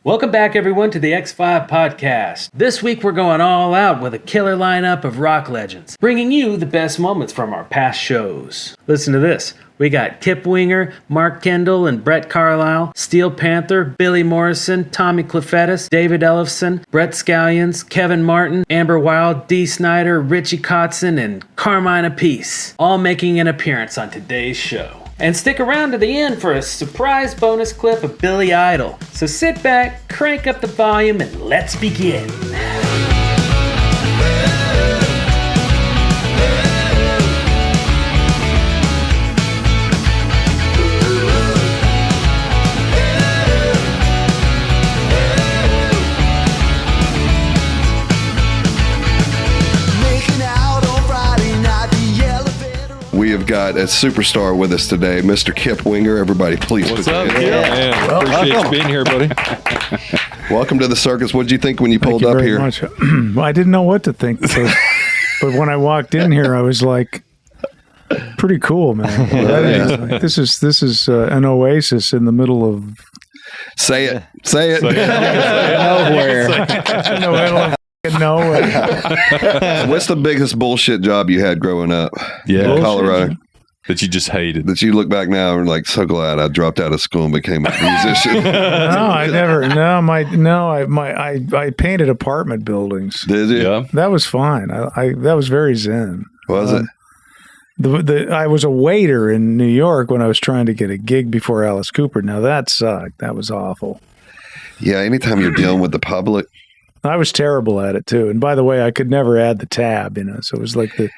Welcome back, everyone, to the X5 podcast. This week, we're going all out with a killer lineup of rock legends, bringing you the best moments from our past shows. Listen to this. We got Kip Winger, Mark Kendall and Brett Carlisle, Steel Panther, Billy Morrison, Tommy Clufetos, David Ellefson, Brett Scallions, Kevin Martin, Amber Wild, Dee Snider, Richie Kotzen, and Carmine Appice, all making an appearance on today's show. And stick around to the end for a surprise bonus clip of Billy Idol. So sit back, crank up the volume, and let's begin. We have got a superstar with us today, Mr. Kip Winger. Everybody, please. What's up, Kip? Man, appreciate you being here, buddy. Welcome to the circus. What did you think when you pulled up here? Much. Well, I didn't know what to think, but when I walked in here, I was like, "Pretty cool, man." Like, this is an oasis in the middle of Say it. Say it. nowhere. In the middle of nowhere. What's the biggest bullshit job you had growing up? Yeah, in Colorado. That you just hated. That you look back now and like, so glad I dropped out of school and became a musician. No, I never. I painted apartment buildings. Did you? Yeah. That was fine. That was very zen. Was it? I was a waiter in New York when I was trying to get a gig before Alice Cooper. Now that sucked. That was awful. Yeah. Anytime you're dealing with the public. I was terrible at it too. And by the way, I could never add the tab, so it was like the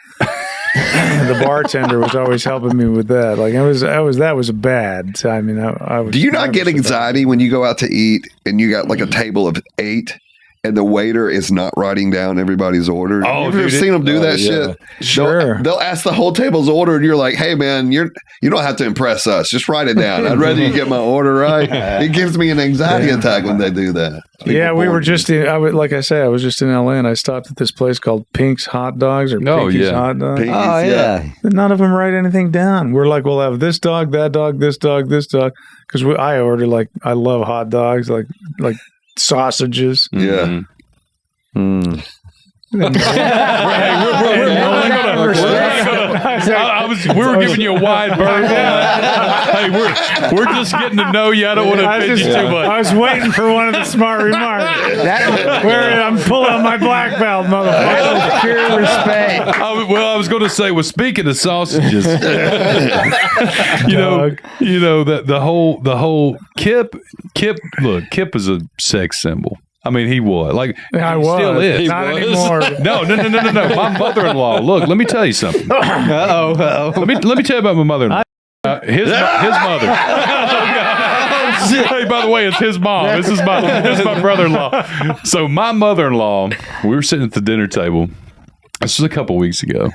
bartender was always helping me with that. Like that was bad. I mean, I was. Do you not get anxiety when you go out to eat and you got like a table of 8 and the waiter is not writing down everybody's order? Oh, you ever seen them do that yeah. shit? Sure. They'll ask the whole table's order and you're like, hey man, you don't have to impress us. Just write it down. I'd rather you get my order right. It gives me an anxiety attack when they do that. Yeah, we were just in, like I say, I was just in LA and I stopped at this place called Pink's Hot Dogs or Pinky's Hot Dogs. Pinky's, Oh, yeah. None of them write anything down. We're like, we'll have this dog, that dog, this dog, this dog. Because I order I love hot dogs, like sausages. Yeah. Mm. We were giving you a wide berth. Hey, we're just getting to know you. I don't want to offend you too much. I was waiting for one of the smart remarks. Where I'm pulling out my black belt, motherfucker. Pure respect. I was going to say, well, speaking of sausages, that the whole Kip. Look, Kip is a sex symbol. I mean, he was. I was. Still is. Not anymore. No. My mother-in-law. Look, let me tell you something. Let me tell you about my mother-in-law. His mother. Hey, by the way, it's his mom. This is my brother-in-law. So my mother-in-law, we were sitting at the dinner table. This was a couple weeks ago.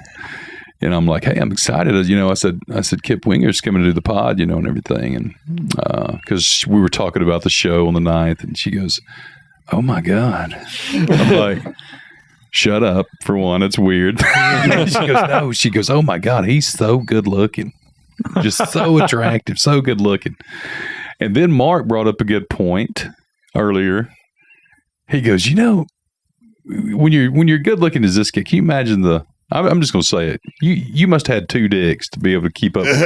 And I'm like, hey, I'm excited. I said, Kip Winger's coming to do the pod, and everything. And because we were talking about the show on the 9th. And she goes, oh my God. I'm like, shut up, for one. It's weird. She goes, no. She goes, oh my God, he's so good looking. Just so attractive, so good looking. And then Mark brought up a good point earlier. He goes, when you're good looking as this kid, can you imagine I'm just going to say it. You must have had 2 dicks to be able to keep up with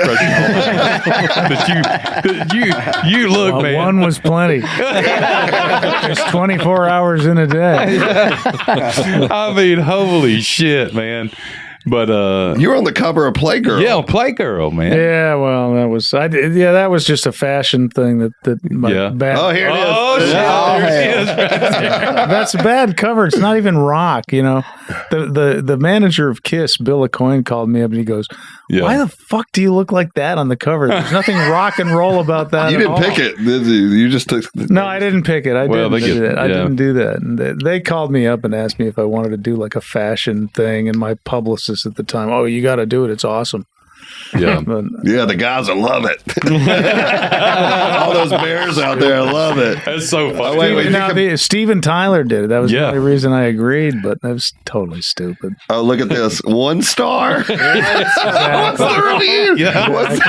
you look, man. One was plenty. It's 24 hours in a day. I mean, holy shit, man. But you were on the cover of Playgirl. Yeah, Playgirl, man. Yeah, well, that was just a fashion thing that bad. Oh, here it is. Oh, shit. There she is. That's a bad cover. It's not even rock, The manager of Kiss, Bill Aucoin, called me up and he goes, why the fuck do you look like that on the cover? There's nothing rock and roll about that. You didn't pick it, did you? You just took No, I didn't pick it. I didn't do that. And they called me up and asked me if I wanted to do like a fashion thing, and my publicist at the time, oh, you got to do it. It's awesome. Yeah. But, Yeah, the guys will love it. All those bears out there love it. That's so funny. Steven Tyler did it. That was Yeah. the only reason I agreed, but that was totally stupid. Oh, look at this. 1 star. What's the review? Yeah. What is the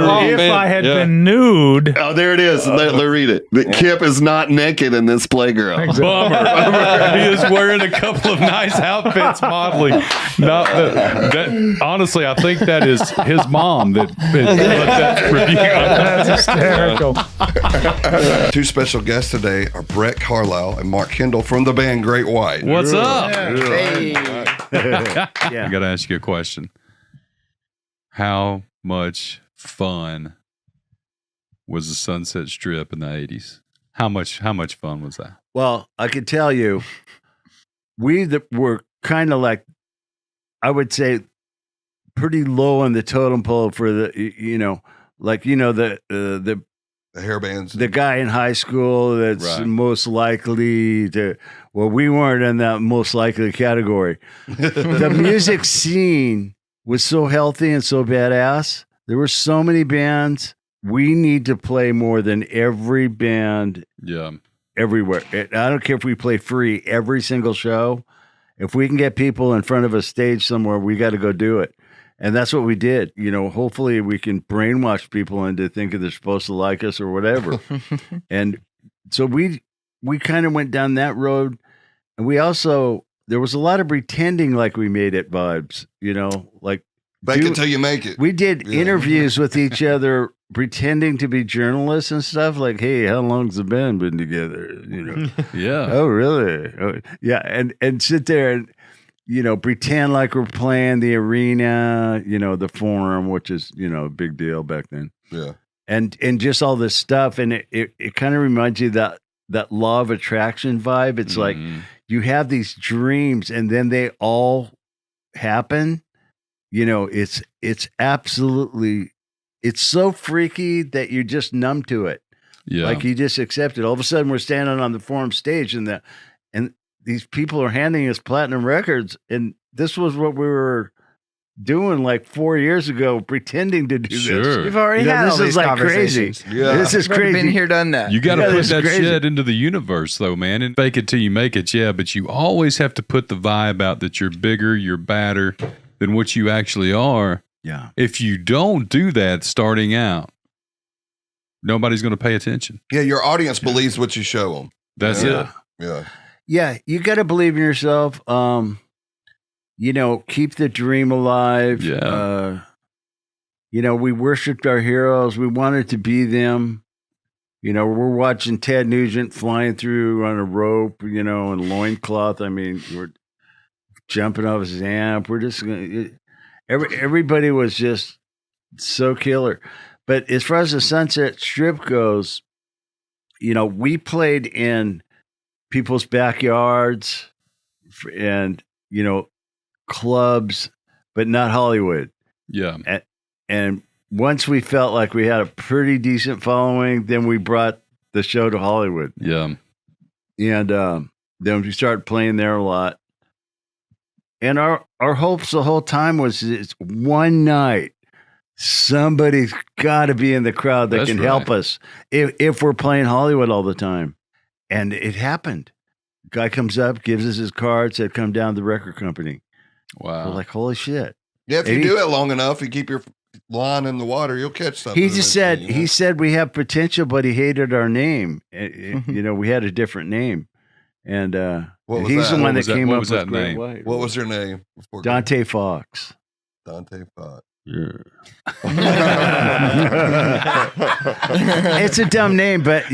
review? If I had been nude. Oh, there it is. Let read it. Kip is not naked in this playground. Bummer. He is wearing a couple of nice outfits modeling. Not that, honestly, I think that is his mom that review. That's hysterical. 2 special guests today are Brett Carlisle and Mark Kendall from the band Great White. What's up? Hey. I got to ask you a question. How much fun was the Sunset Strip in the 80s? How much fun was that? Well, I could tell you, were kind of like, I would say, pretty low on the totem pole for the The hair bands. the guy in high school that's Right. most likely to. Well, we weren't in that most likely category. The music scene was so healthy and so badass. There were so many bands. We need to play more than every band Yeah. everywhere. I don't care if we play free every single show. If we can get people in front of a stage somewhere, we got to go do it. And that's what we did. Hopefully we can brainwash people into thinking they're supposed to like us or whatever. And so we kind of went down that road. And we also, there was a lot of pretending like we made it vibes, like Fake it till you make it. we did interviews with each other, pretending to be journalists and stuff. Like, hey, how long's the band been together? Yeah. Oh, really? Oh, yeah, and sit there and pretend like we're playing the arena, the Forum, which is a big deal back then, Yeah. and just all this stuff, and it kind of reminds you that law of attraction vibe. It's like you have these dreams, and then they all happen. It's absolutely, it's so freaky that you're just numb to it. Yeah. Like you just accept it. All of a sudden, we're standing on the Forum stage, and these people are handing us platinum records, and this was what we were doing like 4 years ago, pretending to do Sure. this. You've already had this all is these like crazy. conversations. Yeah. This is You've already crazy. been here, done that. You got to Yeah, put this is that crazy. shit into the universe, though, man. And fake it till you make it, yeah. But you always have to put the vibe out that you're bigger, you're badder than what you actually are. Yeah. If you don't do that starting out, nobody's going to pay attention. Yeah, your audience believes what you show them. That's Yeah. it. Yeah. Yeah, you got to believe in yourself. Keep the dream alive. Yeah. We worshipped our heroes. We wanted to be them. We're watching Ted Nugent flying through on a rope, in loincloth. I mean, we're jumping off his amp. We're just everybody was just so killer. But as far as the Sunset Strip goes, we played in people's backyards and, clubs, but not Hollywood. Yeah. And once we felt like we had a pretty decent following, then we brought the show to Hollywood. Yeah. And then we started playing there a lot. And our hopes the whole time was it's one night, somebody's got to be in the crowd that That's can right. help us if we're playing Hollywood all the time. And it happened. Guy comes up, gives us his card, said, come down to the record company. Wow. We're like, holy shit. Yeah, if you And do it long enough, you keep your line in the water, you'll catch something. He just said, eventually, he said we have potential, but he hated our name. We had a different name. And What was he's that? the one What that was that- came what up was with that Great name? White. What was your name? Before Dante Fox. Dante Fox. It's a dumb name, but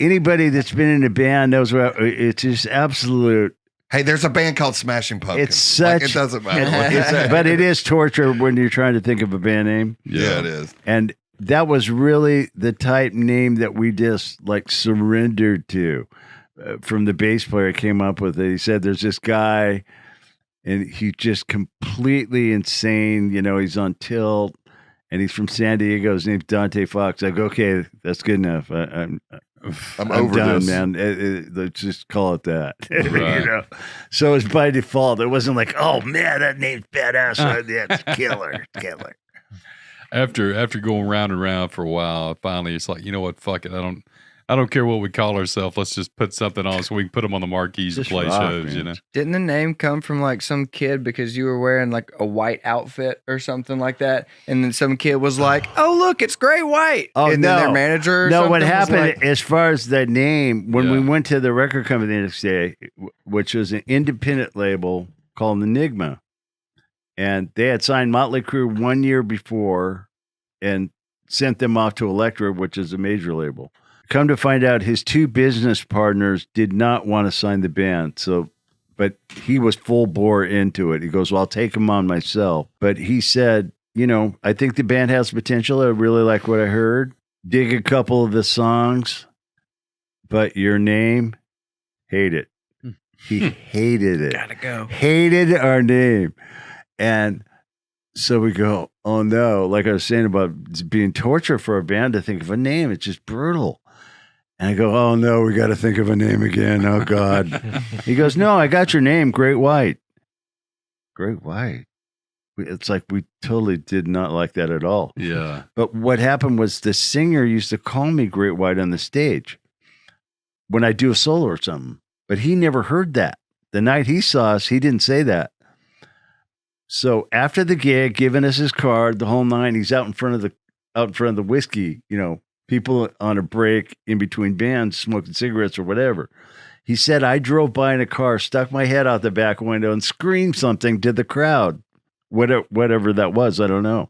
anybody that's been in a band knows what it's just absolute. Hey, there's a band called Smashing Pumpkins. It's such. Like, it doesn't matter. but it is torture when you're trying to think of a band name, Yeah, it is. and that was really the type name that we just like surrendered to. From the bass player came up with it. He said, "There's this guy, and he's just completely insane. He's on tilt, and he's from San Diego. His name's Dante Fox." I go, "Okay, that's good enough. I'm I'm over done, this. man. Let's just call it that. Right. You know? So it's by default. It wasn't like, oh man, that name's badass. That's killer. After going round and round for a while, finally it's like, you know what? Fuck it. I don't care what we call ourselves. Let's just put something on so we can put them on the marquees and Just play rock, shows. man. You know. Didn't the name come from like some kid because you were wearing like a white outfit or something like that? And then some kid was like, oh, look, it's Gray White. Oh, and then their manager. Or no, something what was happened like, as far as the name, when we Yeah. went to the record company the next day, which was an independent label called Enigma, and they had signed Motley Crue 1 year before and sent them off to Elektra, which is a major label. Come to find out, his two business partners did not want to sign the band. But he was full bore into it. He goes, well, I'll take him on myself. But he said, you know, I think the band has potential. I really like what I heard. Dig a couple of the songs, but your name, hate it. He hated it. gotta go. Hated our name. And so we go, oh no, like I was saying about being torture for a band to think of a name. It's just brutal. And I go, oh no, we got to think of a name again. Oh God. He goes, no, I got your name, Great White. Great White. It's like we totally did not like that at all. Yeah. But what happened was the singer used to call me Great White on the stage when I do a solo or something. But he never heard that. The night he saw us, he didn't say that. So after the gig, giving us his card, the whole nine, he's out in front of the whiskey, you know, people on a break in between bands smoking cigarettes or whatever. He said, I drove by in a car, stuck my head out the back window and screamed something to the crowd, whatever that was. I don't know.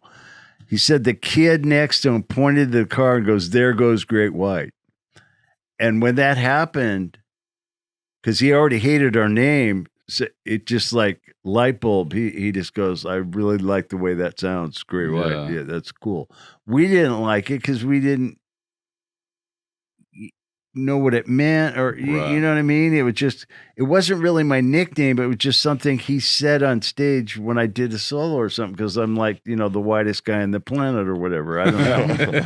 He said the kid next to him pointed to the car and goes, there goes Great White. And when that happened, because he already hated our name, so it just like light bulb. He just goes, I really like the way that sounds. Great White. Yeah, that's cool. We didn't like it because we didn't know what it meant, or you know what I mean? It wasn't really my nickname, but it was just something he said on stage when I did a solo or something, because I'm like, you know, the whitest guy on the planet or whatever. I don't know.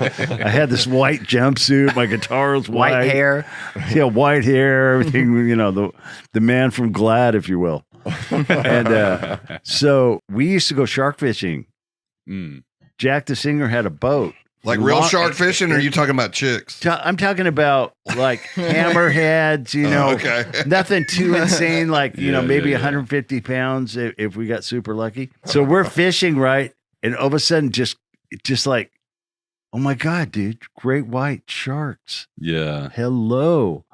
I had this white jumpsuit, my guitar was white hair. Yeah, white hair, everything, you know, the man from Glad, if you will. And so we used to go shark fishing. Jack the singer had a boat. Like real shark fishing, or are you talking about chicks? I'm talking about like hammerheads, you know, okay. Nothing too insane, like, you know, maybe 150 pounds if we got super lucky. So we're fishing, right? And all of a sudden, just like, oh my God, dude, great white sharks. Yeah. Hello.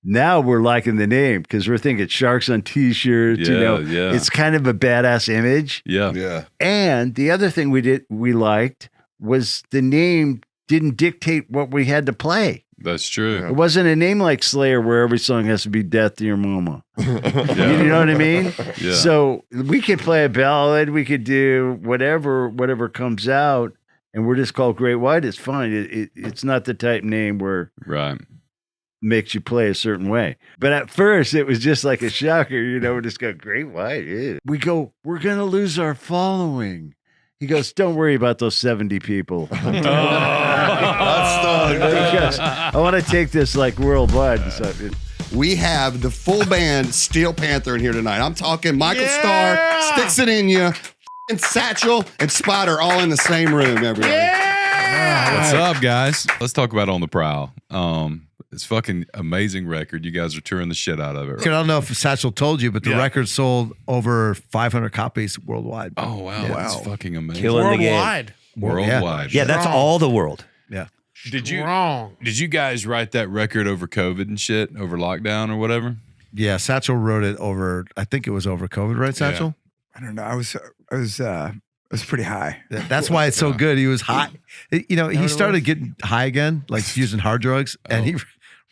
Now we're liking the name because we're thinking sharks on t-shirts, you know, it's kind of a badass image. Yeah. Yeah. And the other thing we liked was the name didn't dictate what we had to play. That's true. It wasn't a name like Slayer where every song has to be Death to Your Mama. You know what I mean? Yeah. So we could play a ballad, we could do whatever comes out, and we're just called Great White. It's fine. It's not the type name where makes you play a certain way. But at first it was just like a shocker, you know, we just go, Great White. Ew. We go, we're going to lose our following. He goes, don't worry about those 70 people. Because I want to take this like worldwide. So we have the full band Steel Panther in here tonight. I'm talking Michael Starr, Sticks It In Ya, and Satchel, and Spider all in the same room, everybody. What's up, guys? Let's talk about On the Prowl. It's fucking amazing record. You guys are touring the shit out of it. I don't know if Satchel told you, but the record sold over 500 copies worldwide. Oh, wow. That's fucking amazing. Killing the game. Worldwide. Yeah, that's all the world. Yeah. Did you guys write that record over COVID and shit, over lockdown or whatever? Yeah, Satchel wrote it over, I think it was over COVID, right, Satchel? I don't know. I was pretty high. That's why it's so good. He was high. You know, he started getting high again, like using hard drugs, and he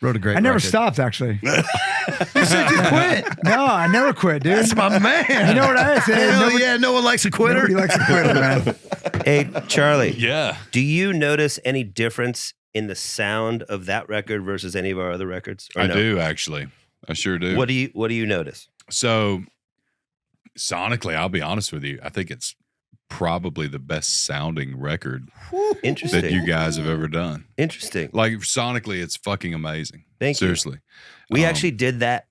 wrote a great I never record. stopped, actually. You said you quit. No, I never quit, dude. That's my man. You know what I said? Hell no one likes a quitter. Nobody likes a quitter, man. Hey, Charlie. Yeah. Do you notice any difference in the sound of that record versus any of our other records? Or I no? do, actually. I sure do. What do you notice? So, sonically, I'll be honest with you. I think it's probably the best sounding record Interesting. that you guys have ever done. Interesting. Like sonically, it's fucking amazing. Thank you. Seriously. We actually did that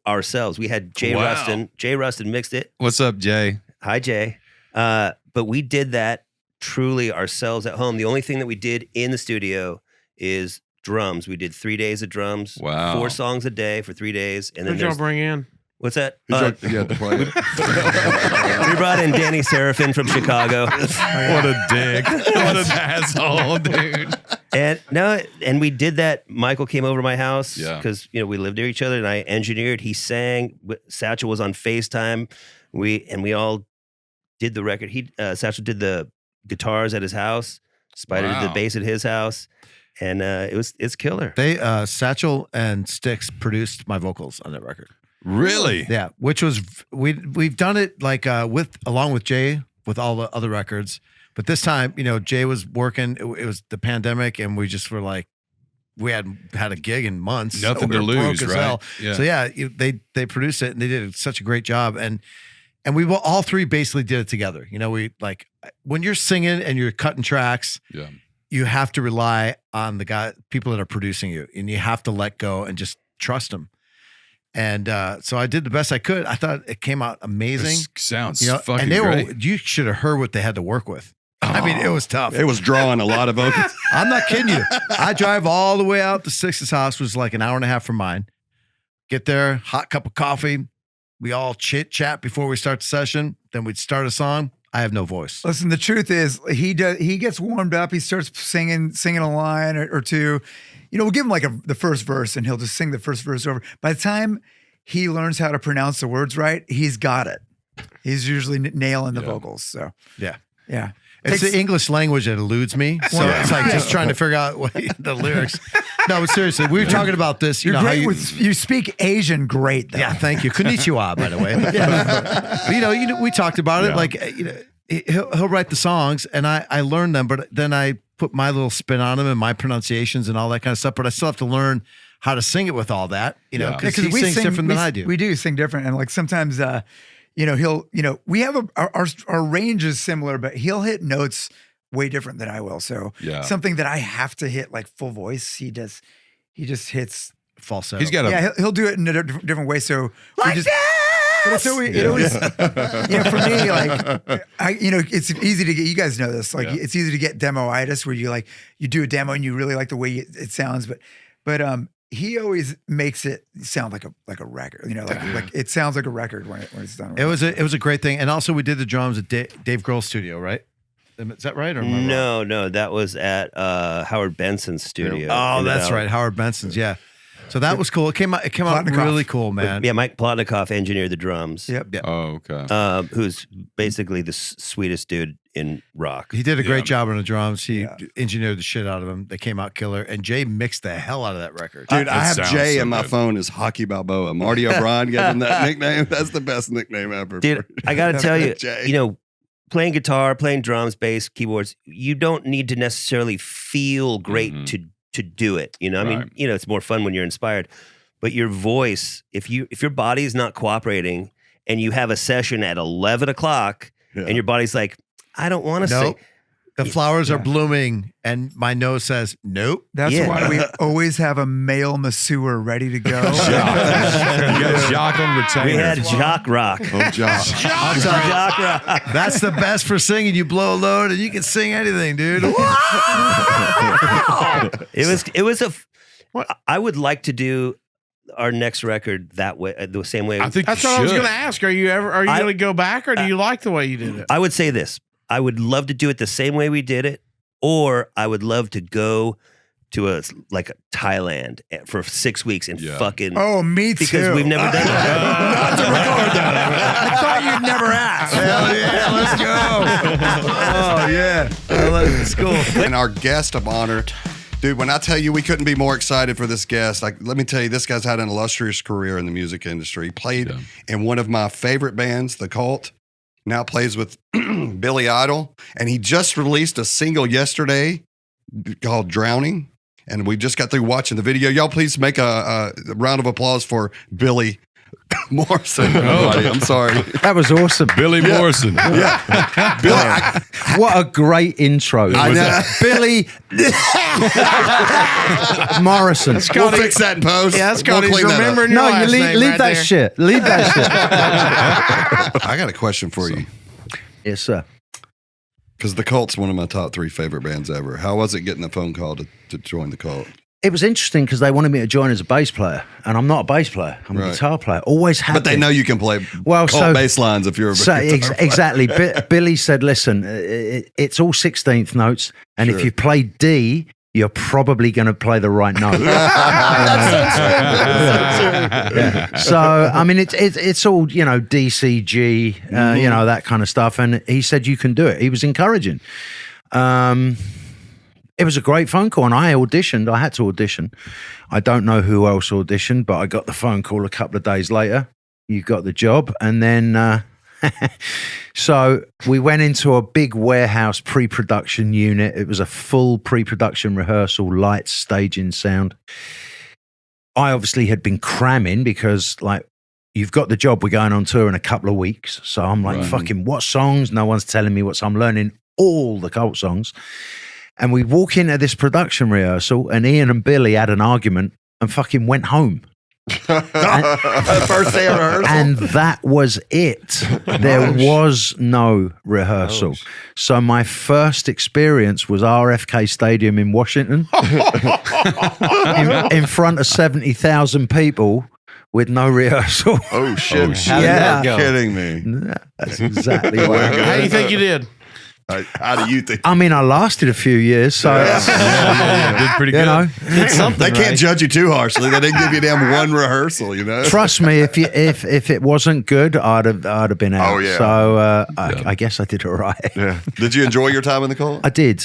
ourselves. We had Jay Wow. Rustin. Jay Rustin mixed it. What's up, Jay? Hi, Jay. But we did that truly ourselves at home. The only thing that we did in the studio is drums. We did 3 days of drums. Wow. 4 songs a day for 3 days. And then Who'd y'all bring in? What's that? Yeah, We brought in Danny Serafin from Chicago. What a dick. What an asshole, dude. And we did that. Michael came over to my house Yeah. because we lived near each other, and I engineered. He sang. Satchel was on FaceTime. We all did the record. Satchel did the guitars at his house. Spider did the Wow. bass at his house, and it's killer. They Satchel and Styx produced my vocals on that record. Really? Yeah, which was we've done it like along with Jay with all the other records, but this time Jay was working. It was the pandemic, and we just were like we hadn't had a gig in months. Nothing we to were broke lose, as right? hell. Yeah. So yeah, they produced it and they did such a great job, and we all three basically did it together. We like when you're singing and you're cutting tracks. Yeah. You have to rely on the people that are producing you, and you have to let go and just trust them. And so I did the best I could. I thought it came out amazing. This sounds You know, fucking and they great. were. You should have heard what they had to work with. I mean, it was tough. It was drawing a lot of vocals. I'm not kidding you. I drive all the way out to Six's house, which was like an hour and a half from mine. Get there, hot cup of coffee. We all chit chat before we start the session. Then we'd start a song. I have no voice. Listen, the truth is, he gets warmed up. He starts singing a line or two. We'll give him like the first verse, and he'll just sing the first verse over. By the time he learns how to pronounce the words right, he's got it. He's usually nailing the vocals. So Yeah. yeah. It's the English language that eludes me. So it's like just trying to figure out the lyrics. No, but seriously, we were talking about this. You're how great you speak Asian great though. Yeah, thank you. Konnichiwa, by the way. But, we talked about it. Like, he'll write the songs, and I learn them, but then I put my little spin on them and my pronunciations and all that kind of stuff. But I still have to learn how to sing it with all that, because he sings different than I do. We do sing different, and like sometimes, he'll, we have our range is similar, but he'll hit notes way different than I will. So something that I have to hit like full voice, he just hits falsetto. He's got a he'll do it in a different way. So like we just. But it's always, it always, for me, like, it's easy to get, you guys know this, like, it's easy to get demo-itis where you do a demo and you really like the way it sounds, but he always makes it sound like a record, like it sounds like a record when it's done. It was a great thing. And also we did the drums at Dave Grohl's studio, right? Is that right? Or am I wrong? No, that was at Howard Benson's studio. Oh, that's right. Howard Benson's. Yeah. So that was cool. It came out really cool, man. Yeah, Mike Plotnikoff engineered the drums. Yep. Oh, okay. Who's basically the sweetest dude in rock. He did a great job on the drums. He engineered the shit out of them. They came out killer. And Jay mixed the hell out of that record. Dude, I have Jay so in my good. phone as Hockey Balboa. Marty O'Brien gave him that nickname. That's the best nickname ever. Dude, I got to tell you, Jay. playing guitar, playing drums, bass, keyboards, you don't need to necessarily feel great to do it. I mean, it's more fun when you're inspired. But your voice, if your body is not cooperating and you have a session at 11 o'clock and your body's like, I don't want to sing. The flowers are blooming and my nose says, nope. That's why we always have a male masseur ready to go. You got Jock on retainer. We had Jock Rock. Oh, Jock. Jock Rock. That's the best for singing. You blow a load and you can sing anything, dude. It was I would like to do our next record that way, the same way. I think That's you what I was should. going to ask. Are you going to go back, or do you like the way you did it? I would say this. I would love to do it the same way we did it, or I would love to go to a Thailand for 6 weeks and fucking. Oh, me too. Because we've never done it. Not to record that. I thought you'd never ask. Hell yeah, let's go. Oh, yeah. It's cool. And our guest of honor, dude, when I tell you we couldn't be more excited for this guest, let me tell you, this guy's had an illustrious career in the music industry. He played in one of my favorite bands, The Cult. Now plays with Billy Idol. And he just released a single yesterday called Drowning. And we just got through watching the video. Y'all please make a round of applause for Billy Morrison. Everybody. I'm sorry. That was awesome. Billy Morrison. Yeah. Billy, What a great intro. I know. Billy Morrison. We'll fix that in post. Yeah, that's We'll called clean that up. remembering No, your you last name leave right that there. shit. Leave that shit. I got a question for you. Yes, sir. Because the Cult's one of my top 3 favorite bands ever. How was it getting a phone call to join the Cult? It was interesting because they wanted me to join as a bass player, and I'm not a bass player. I'm a Right. guitar player. Always have But they been. know you can play Cult bass lines if you're a So guitar player. exactly. Billy said, "Listen, it's all 16th notes, and Sure. if you play D, you're probably going to play the right note." Yeah. So I mean, it's all D, C, G, that kind of stuff. And he said you can do it. He was encouraging. It was a great phone call, and I auditioned. I had to audition. I don't know who else auditioned, but I got the phone call a couple of days later. You got the job, and then so we went into a big warehouse pre-production unit. It was a full pre-production rehearsal, lights, staging, sound. I obviously had been cramming because, like, you've got the job. We're going on tour in a couple of weeks, so I'm like, fucking, what songs? No one's telling me what. I'm learning all the Cult songs. And we walk into this production rehearsal, and Ian and Billy had an argument and fucking went home. First day of rehearsal. And that was it. There was no rehearsal. So my first experience was RFK Stadium in Washington in front of 70,000 people with no rehearsal. Oh, shit. Yeah. You're kidding me. That's exactly what happened. How do you think you did? How do you think? I mean, I lasted a few years, so Did pretty good. Did something They can't right. judge you too harshly. They didn't give you damn one rehearsal, Trust me, if it wasn't good, I'd have been out. Oh, yeah. So I guess I did all right. Yeah. Did you enjoy your time in the Cult? I did.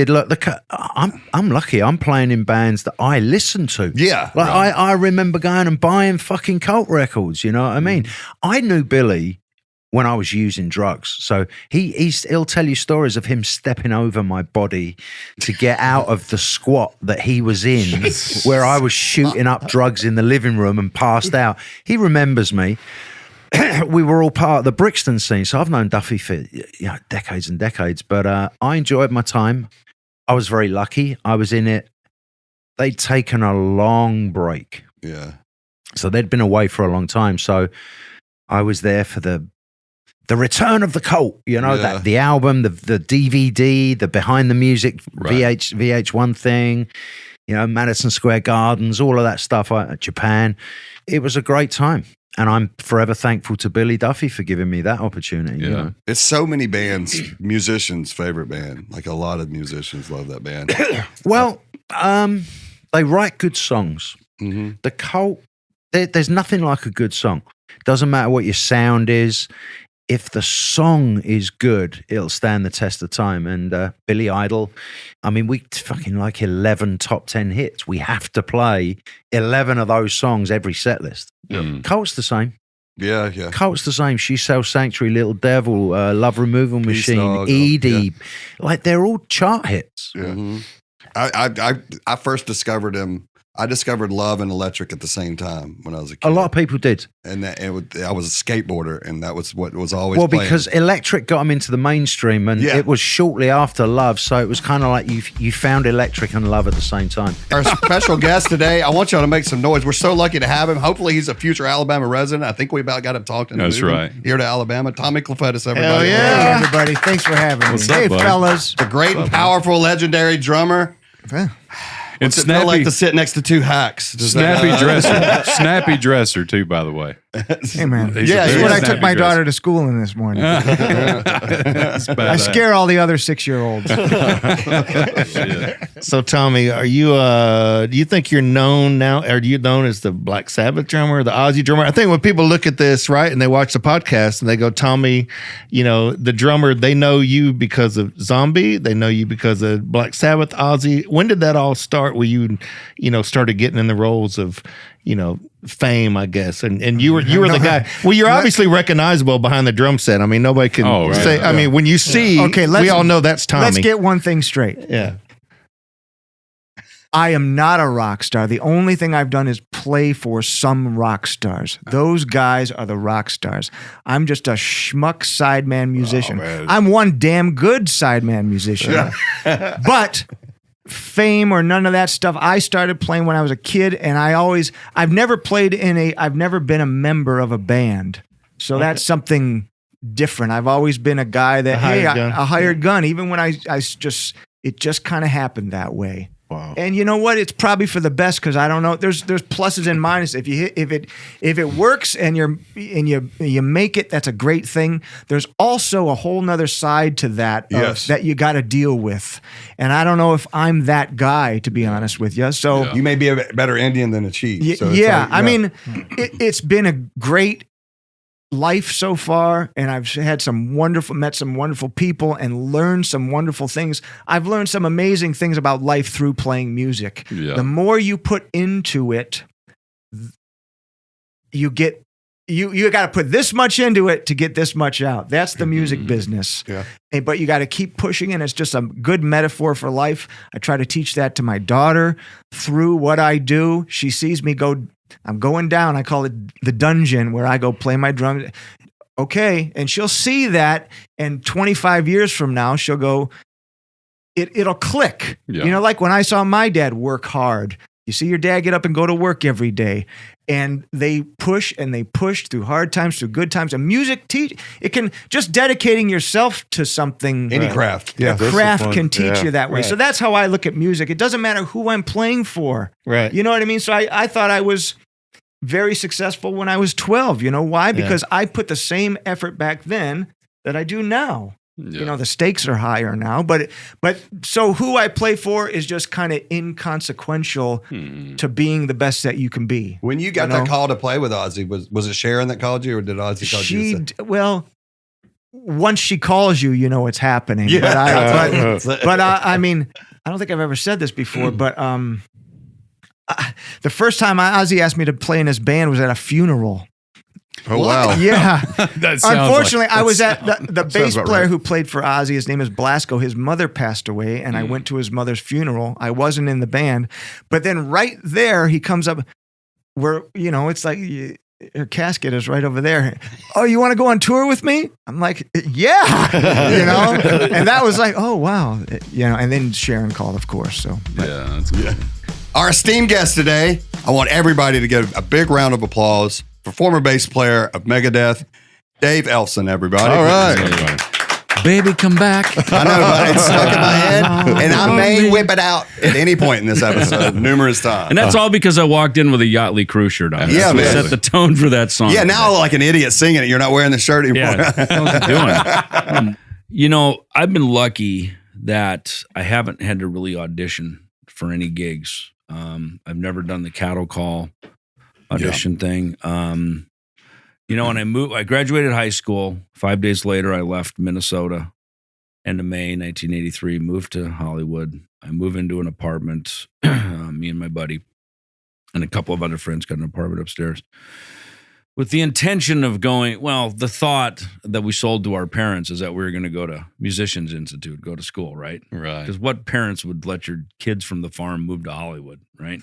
Look, I'm lucky. I'm playing in bands that I listen to. Yeah. Like I remember going and buying fucking Cult records. You know what I mean? I knew Billy when I was using drugs. So he'll tell you stories of him stepping over my body to get out of the squat that he was in, where I was shooting up drugs in the living room and passed out. He remembers me. We were all part of the Brixton scene. So I've known Duffy for decades and decades, but I enjoyed my time. I was very lucky. I was in it. They'd taken a long break. Yeah. So they'd been away for a long time. So I was there for the return of the Cult, that the album, the DVD, the behind the music VH1 thing, Madison Square Gardens, all of that stuff, Japan. It was a great time. And I'm forever thankful to Billy Duffy for giving me that opportunity. Yeah. It's so many bands, musicians' favorite band. Like a lot of musicians love that band. Well, they write good songs. Mm-hmm. The Cult, there's nothing like a good song. Doesn't matter what your sound is. If the song is good, it'll stand the test of time. And Billy Idol, I mean, we fucking like 11 top 10 hits. We have to play 11 of those songs every set list. Cult's the same. Yeah. Cult's the same. She Sells Sanctuary, Little Devil, Love Removal Machine, Dog, Edie. Like, they're all chart hits. Yeah. Mm-hmm. I first discovered him. I discovered Love and Electric at the same time when I was a kid. A lot of people did. And I was a skateboarder, and that was what was always Well, playing. because Electric got him into the mainstream, and it was shortly after Love, so it was kind of like you found Electric and Love at the same time. Our special guest today, I want y'all to make some noise. We're so lucky to have him. Hopefully he's a future Alabama resident. I think we about got him talking. That's right. Here to Alabama. Tommy Clufetos, everybody. Hell yeah. Hey, everybody. Thanks for having What's me. up, Hey, buddy? fellas. The great and powerful, legendary drummer. It's What's it feel like to sit next to two hacks? Snappy dresser. Snappy dresser, too, by the way. Hey, man. He's Yeah, That's a what I snappy took my dresser. daughter to school in this morning. That's I badass. scare all the other 6-year-olds. So, Tommy, are you? Do you think you're known now? Are you known as the Black Sabbath drummer, the Ozzy drummer? I think when people look at this, right, and they watch the podcast and they go, Tommy, the drummer, they know you because of Zombie. They know you because of Black Sabbath, Ozzy. When did that all start? Where you started getting in the roles of, fame, I guess, and you were the guy. Well, you're obviously recognizable behind the drum set. I mean, nobody can say. I mean, when you see, Okay, we all know that's Tommy. Let's get one thing straight. Yeah. I am not a rock star. The only thing I've done is play for some rock stars. Those guys are the rock stars. I'm just a schmuck sideman musician. I'm one damn good sideman musician. But fame or none of that stuff. I started playing when I was a kid, and I've never been a member of a band. So that's something different. I've always been a guy that, a hired gun. Even when it just kind of happened that way. Wow. And you know what? It's probably for the best, because I don't know. There's pluses and minuses. If it works and you make it, that's a great thing. There's also a whole nother side to that that you got to deal with. And I don't know if I'm that guy, to be honest with you. So you may be a better Indian than a chief. So I mean, it's been a great life so far, and I've met some wonderful people and learned some wonderful things. I've learned some amazing things about life through playing music. The more you put into it, you got to put this much into it to get this much out. That's the music business. But you got to keep pushing, and it's just a good metaphor for life. I try to teach that to my daughter through what I do. She sees me go, I'm going down. I call it the dungeon, where I go play my drums. Okay. And she'll see that. And 25 years from now, she'll go, it'll click. You know, like when I saw my dad work hard. You see your dad get up and go to work every day. And they push through hard times, through good times. And music it can, just dedicating yourself to something. Any craft. A craft can teach you that way. So that's how I look at music. It doesn't matter who I'm playing for. Right. You know what I mean? So I thought I was very successful when I was 12. You know why? Because I put the same effort back then that I do now. You know, the stakes are higher now, but so who I play for is just kind of inconsequential to being the best that you can be. When you got that call to play with Ozzy, was it Sharon that called you, or did Ozzy call you? Well, once she calls you, you know it's happening. Yeah. But I mean, I don't think I've ever said this before, but the first time Ozzy asked me to play in his band was at a funeral. Oh, wow. Yeah. Unfortunately, I was at the bass player who played for Ozzy. His name is Blasco. His mother passed away, and I went to his mother's funeral. I wasn't in the band. But then right there, he comes up where, you know, it's like her casket is right over there. Oh, you want to go on tour with me? I'm like, yeah. You know? And that was like, oh, wow. You know, and then Sharon called, of course. So, that's good. Our esteemed guest today, I want everybody to give a big round of applause for former bass player of Megadeth, Dave Ellefson, everybody. All right. Baby, come back. I know, but it's stuck in my head, and I may whip it out at any point in this episode, numerous times. And that's all because I walked in with a Yachtly crew shirt on. Yeah, man. Set the tone for that song. Yeah, now like an idiot singing it. You're not wearing the shirt anymore. Yeah, what you doing? You know, I've been lucky that I haven't had to really audition for any gigs. I've never done the cattle call audition thing. You know, when I graduated high school. 5 days later, I left Minnesota. End of May 1983, moved to Hollywood. I moved into an apartment. Me and my buddy and a couple of other friends got an apartment upstairs with the intention of going, well, the thought that we sold to our parents is that we were going to go to Musicians Institute, go to school, right? Right. Because what parents would let your kids from the farm move to Hollywood, right?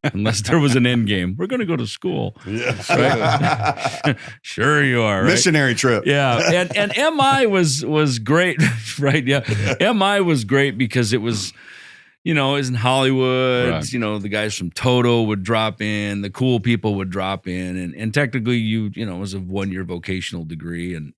Unless there was an end game. We're going to go to school. Yes. Right? Sure you are, right? Missionary trip. Yeah. And MI was great, right? Yeah. MI was great because it was, you know, it was in Hollywood. Right. You know, the guys from Toto would drop in, the cool people would drop in, and technically, you know, it was a 1-year vocational degree, and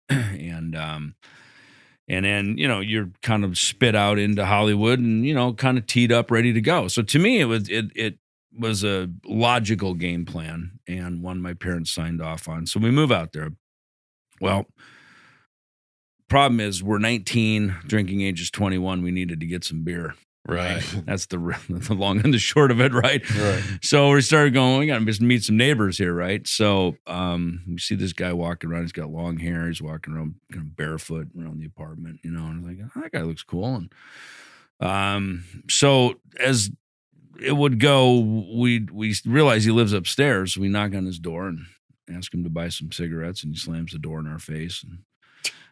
then you know you're kind of spit out into Hollywood, and you know, kind of teed up, ready to go. So to me, it was a logical game plan, and one my parents signed off on. So we move out there. Well, problem is we're 19, drinking age is 21. We needed to get some beer. Right. That's the long and the short of it, right? Right. So we started going, we got to just meet some neighbors here, right? So we see this guy walking around. He's got long hair. He's walking around kind of barefoot around the apartment, you know, and I was like, oh, that guy looks cool. And so as it would go, we realize he lives upstairs. So we knock on his door and ask him to buy some cigarettes, and he slams the door in our face. And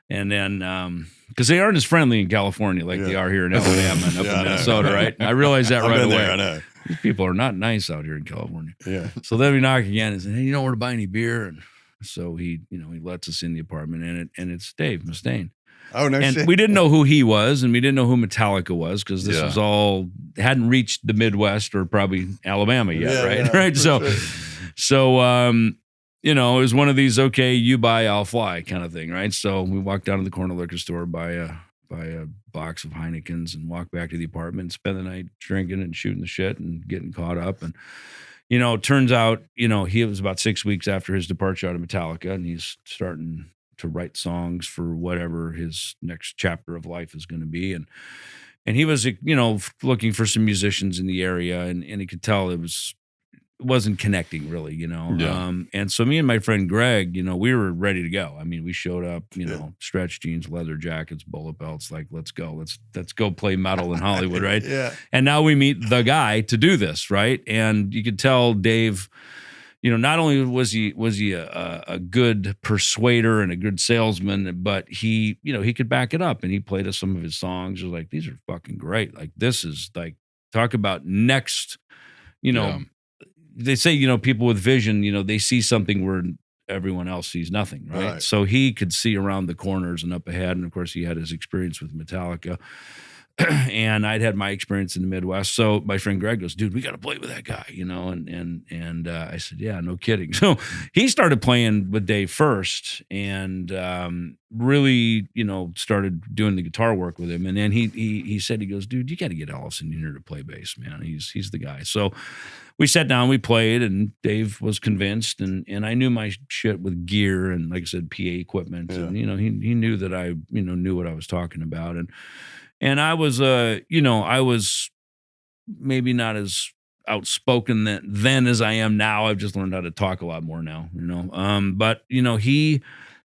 And then, because they aren't as friendly in California like they are here in Alabama and up in Minnesota, right? I realized that right away. There, I know. These people are not nice out here in California. Yeah. So then we knock again and say, hey, you know where to buy any beer? And so he lets us in the apartment, and it's Dave Mustaine. Oh, no and shit. we didn't know who he was, and we didn't know who Metallica was, because this was all hadn't reached the Midwest or probably Alabama yet, right? Yeah, right. So it was one of these, okay, you buy, I'll fly kind of thing, right? So we walked down to the corner liquor store, buy a box of Heinekens, and walk back to the apartment and spend the night drinking and shooting the shit and getting caught up. And, it turns out, he was about 6 weeks after his departure out of Metallica, and he's starting to write songs for whatever his next chapter of life is going to be. And he was, looking for some musicians in the area, and he could tell it wasn't connecting really, and so me and my friend Greg, we were ready to go. I mean, we showed up, stretch jeans, leather jackets, bullet belts, like, let's go play metal in Hollywood, right? Yeah. And now we meet the guy to do this, right? And you could tell Dave, not only was he a good persuader and a good salesman, but he could back it up, and he played us some of his songs. It was like, these are fucking great. Like, this is like, talk about next, They say, people with vision, they see something where everyone else sees nothing, right? So he could see around the corners and up ahead. And of course, he had his experience with Metallica. And I'd had my experience in the Midwest. So my friend Greg goes, dude, we got to play with that guy, and I said, yeah, no kidding. So he started playing with Dave first, and really, started doing the guitar work with him. And then he said, he goes, dude, you got to get Ellefson in here to play bass, man. He's the guy. So we sat down, we played, and Dave was convinced, and I knew my shit with gear and, like I said, PA equipment. Yeah. And, he knew that I, knew what I was talking about. And I was, I was maybe not as outspoken then as I am now. I've just learned how to talk a lot more now, but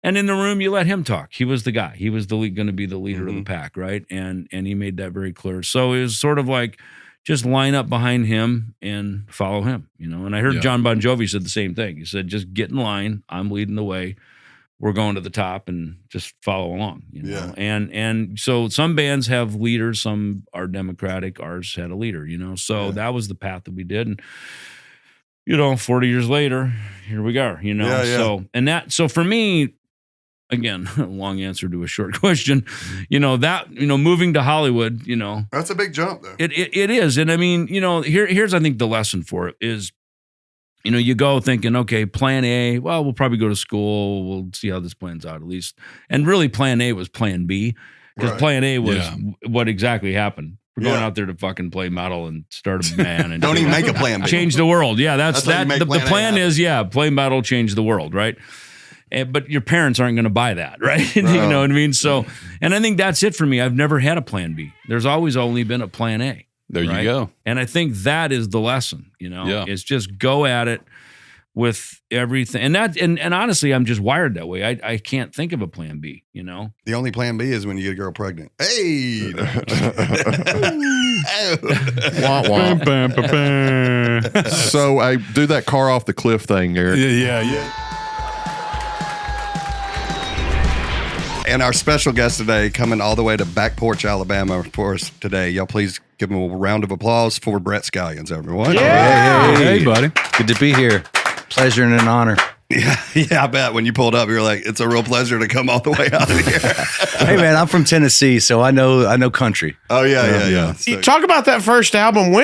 and in the room, you let him talk. He was the guy. He was going to be the leader of the pack, right? And he made that very clear. So it was sort of like, just line up behind him and follow him, And I heard John Bon Jovi said the same thing. He said, just get in line. I'm leading the way. We're going to the top, and just follow along, Yeah. And so some bands have leaders, some are democratic. Ours had a leader, So that was the path that we did. And 40 years later, here we are, So for me, again, a long answer to a short question, moving to Hollywood, That's a big jump though. It is. And I mean, here's I think the lesson for it is, you go thinking, okay, plan A, well, we'll probably go to school. We'll see how this plans out at least. And really plan A was plan B, because plan A was what exactly happened. We're going out there to fucking play metal and start a band. And don't even make a plan B. Change the world. Yeah, that's that. The plan A is, play metal, change the world, right? But your parents aren't going to buy that, right? You know what I mean? So, and I think that's it for me. I've never had a plan B. There's always only been a plan A. There you go. And I think that is the lesson, is just go at it with everything. And honestly, I'm just wired that way. I can't think of a plan B, The only plan B is when you get a girl pregnant. Hey! Wah, wah. So I do that car off the cliff thing, Eric. Yeah. And our special guest today, coming all the way to Back Porch, Alabama for us today. Y'all please give him a round of applause for Brett Scallions, everyone. Yeah. Hey, buddy. Good to be here. Pleasure and an honor. Yeah, I bet when you pulled up, you're like, it's a real pleasure to come all the way out of here. Hey, man, I'm from Tennessee, so I know country. Oh, yeah. You talk about that first album.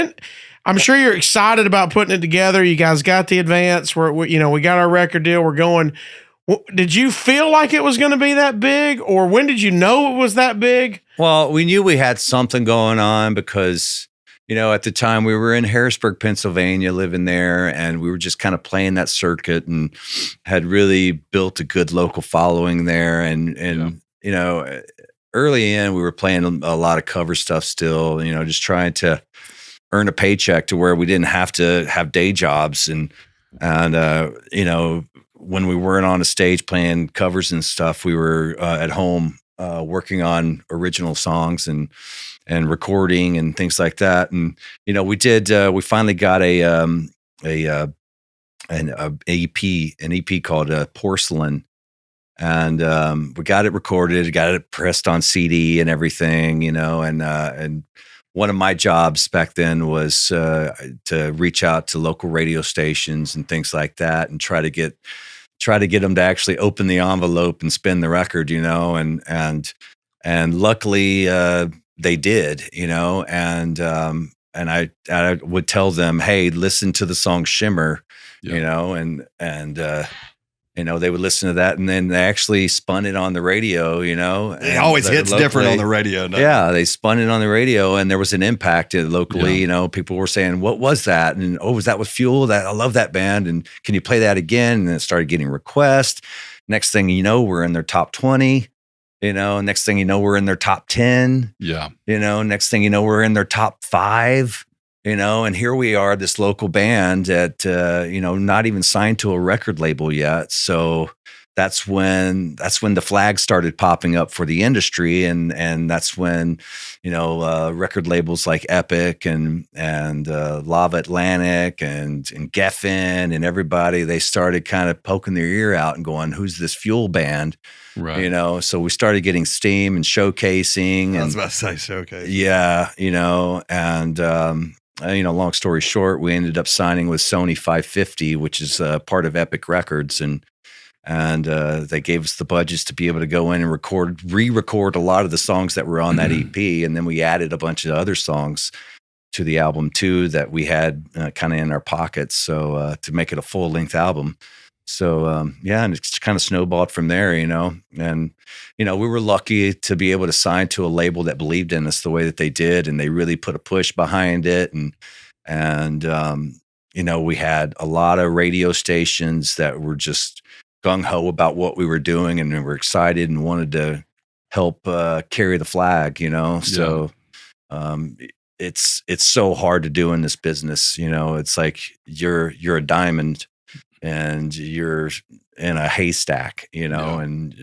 I'm sure you're excited about putting it together. You guys got the advance. We got our record deal. We're going. Did you feel like it was going to be that big, or when did you know it was that big? Well, we knew we had something going on because, at the time we were in Harrisburg, Pennsylvania, living there, and we were just kind of playing that circuit and had really built a good local following there. And early in, we were playing a lot of cover stuff still, just trying to earn a paycheck to where we didn't have to have day jobs. And when we weren't on a stage playing covers and stuff, we were at home working on original songs and recording and things like that. And we finally got an EP called Porcelain And we got it recorded, got it pressed on CD and everything, and one of my jobs back then was to reach out to local radio stations and things like that, and try to get them to actually open the envelope and spin the record, and luckily they did, and I would tell them, hey, listen to the song Shimmer, and they would listen to that, and then they actually spun it on the radio, It always hits different on the radio. Yeah, they spun it on the radio, and there was an impact locally. People were saying, "What was that?" And was that with Fuel? That I love that band, and can you play that again? And it started getting requests. Next thing you know, we're in their top 20. Next thing you know, we're in their top 10. Yeah. Next thing you know, we're in their top 5. And here we are, this local band that, not even signed to a record label yet. So that's when the flag started popping up for the industry. And that's when, record labels like Epic and Lava Atlantic and Geffen and everybody, they started kind of poking their ear out and going, who's this Fuel band? Right. So we started getting steam and showcasing. I was about to say showcase. Yeah. Long story short, we ended up signing with Sony 550, which is part of Epic Records, and they gave us the budgets to be able to go in and re-record a lot of the songs that were on that EP, and then we added a bunch of other songs to the album too that we had kind of in our pockets, so to make it a full-length album. So and it's kind of snowballed from there, and we were lucky to be able to sign to a label that believed in us the way that they did, and they really put a push behind it, and we had a lot of radio stations that were just gung-ho about what we were doing, and they were excited and wanted to help carry the flag, so it's so hard to do in this business. It's like you're a diamond and you're in a haystack, and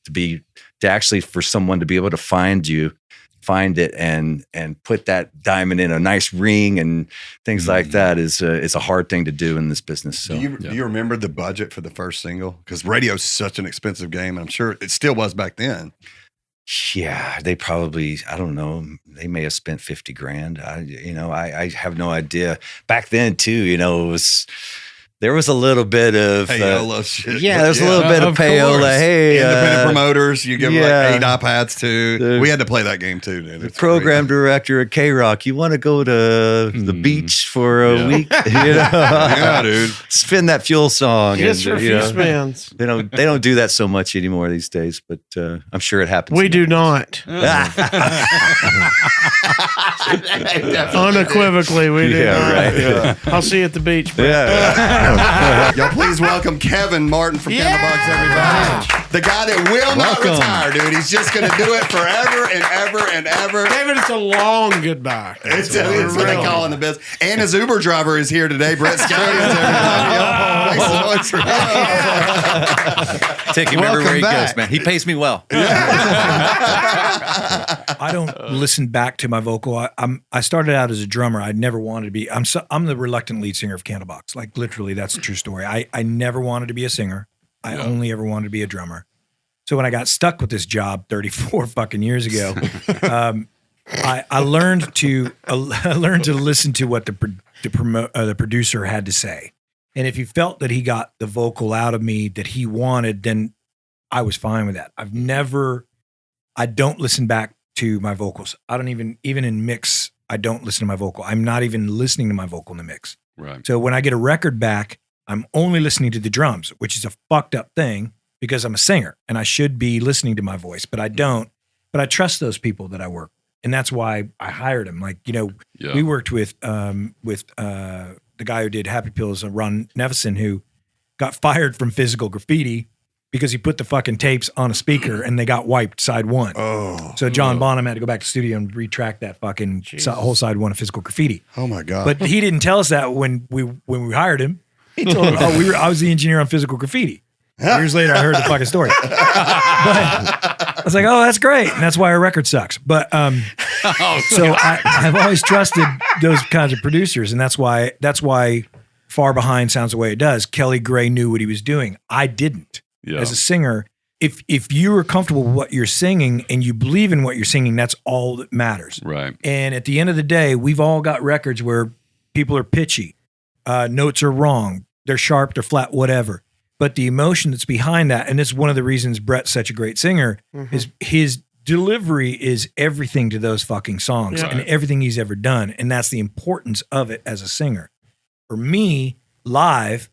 to actually for someone to be able to find it and put that diamond in a nice ring and things like that is a hard thing to do in this business. So, do you remember the budget for the first single? Because radio is such an expensive game, and I'm sure it still was back then. Yeah, they probably, I don't know, they may have spent $50,000. I have no idea. Back then too, there was a little bit of payola shit. Yeah, there's a little bit of payola. Course. Hey, independent promoters, you give them like 8 iPads too. We had to play that game too, dude. The program director at K-Rock, you want to go to the beach for a week? Yeah, dude. Spin that Fuel song. Yes, for a few spins. They don't do that so much anymore these days, but I'm sure it happens. We do not. Unequivocally, we do not. Right. Yeah. I'll see you at the beach. Bro. Yeah. Y'all please welcome Kevin Martin from Candlebox, everybody. The guy that will not retire, dude. He's just going to do it forever and ever and ever. David, it's a long goodbye. It's what they call in the business. And his Uber driver is here today, Brett Scallions, everybody. Make some noise for him. Take him everywhere he goes, man. He pays me well. I don't listen back to my vocal. I started out as a drummer. I never wanted to be. I'm the reluctant lead singer of Candlebox. Like literally, that's a true story. I never wanted to be a singer. I only ever wanted to be a drummer. So when I got stuck with this job 34 fucking years ago, I learned to listen to what the producer had to say. And if he felt that he got the vocal out of me that he wanted, then I was fine with that. I don't listen back to my vocals. I don't even in mix, I don't listen to my vocal. I'm not even listening to my vocal in the mix. Right. So when I get a record back, I'm only listening to the drums, which is a fucked up thing because I'm a singer and I should be listening to my voice, but I don't. But I trust those people that I work, and that's why I hired them. Like, we worked with the guy who did Happy Pills, Ron Ellefson, who got fired from Physical Graffiti because he put the fucking tapes on a speaker and they got wiped side one. So John Bonham had to go back to the studio and retract that fucking whole side one of Physical Graffiti. Oh my God. But he didn't tell us that when we hired him. He told him, I was the engineer on Physical Graffiti. Years later, I heard the fucking story. But I was like, oh, that's great. And that's why our record sucks. But so I've always trusted those kinds of producers. And that's why Far Behind sounds the way it does. Kelly Gray knew what he was doing. I didn't. As a singer, if you are comfortable with what you're singing and you believe in what you're singing, that's all that matters. Right. And at the end of the day, we've all got records where people are pitchy, notes are wrong, they're sharp, they're flat, whatever. But the emotion that's behind that, and this is one of the reasons Brett's such a great singer, is his delivery is everything to those fucking songs and everything he's ever done. And that's the importance of it as a singer. For me, live,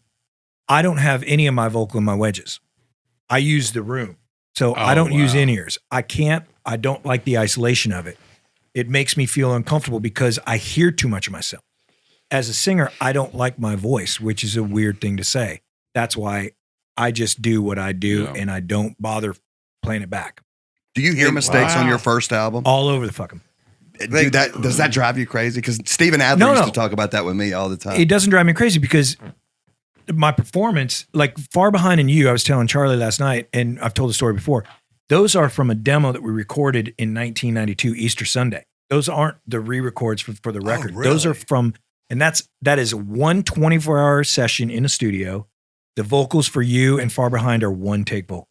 I don't have any of my vocal in my wedges. I use the room. So I don't use in-ears. I don't like the isolation of it. It makes me feel uncomfortable because I hear too much of myself. As a singer, I don't like my voice, which is a weird thing to say. That's why I just do what I do and I don't bother playing it back. Do you hear mistakes on your first album? All over the fucking. Dude, does that drive you crazy? Because Stephen Adler used to talk about that with me all the time. It doesn't drive me crazy because my performance, like Far Behind in You, I was telling Charlie last night, and I've told the story before. Those are from a demo that we recorded in 1992 Easter Sunday. Those aren't the re-records for the record. Really? Those are from, and that is one 24-hour session in a studio. The vocals for You and Far Behind are one take vocal.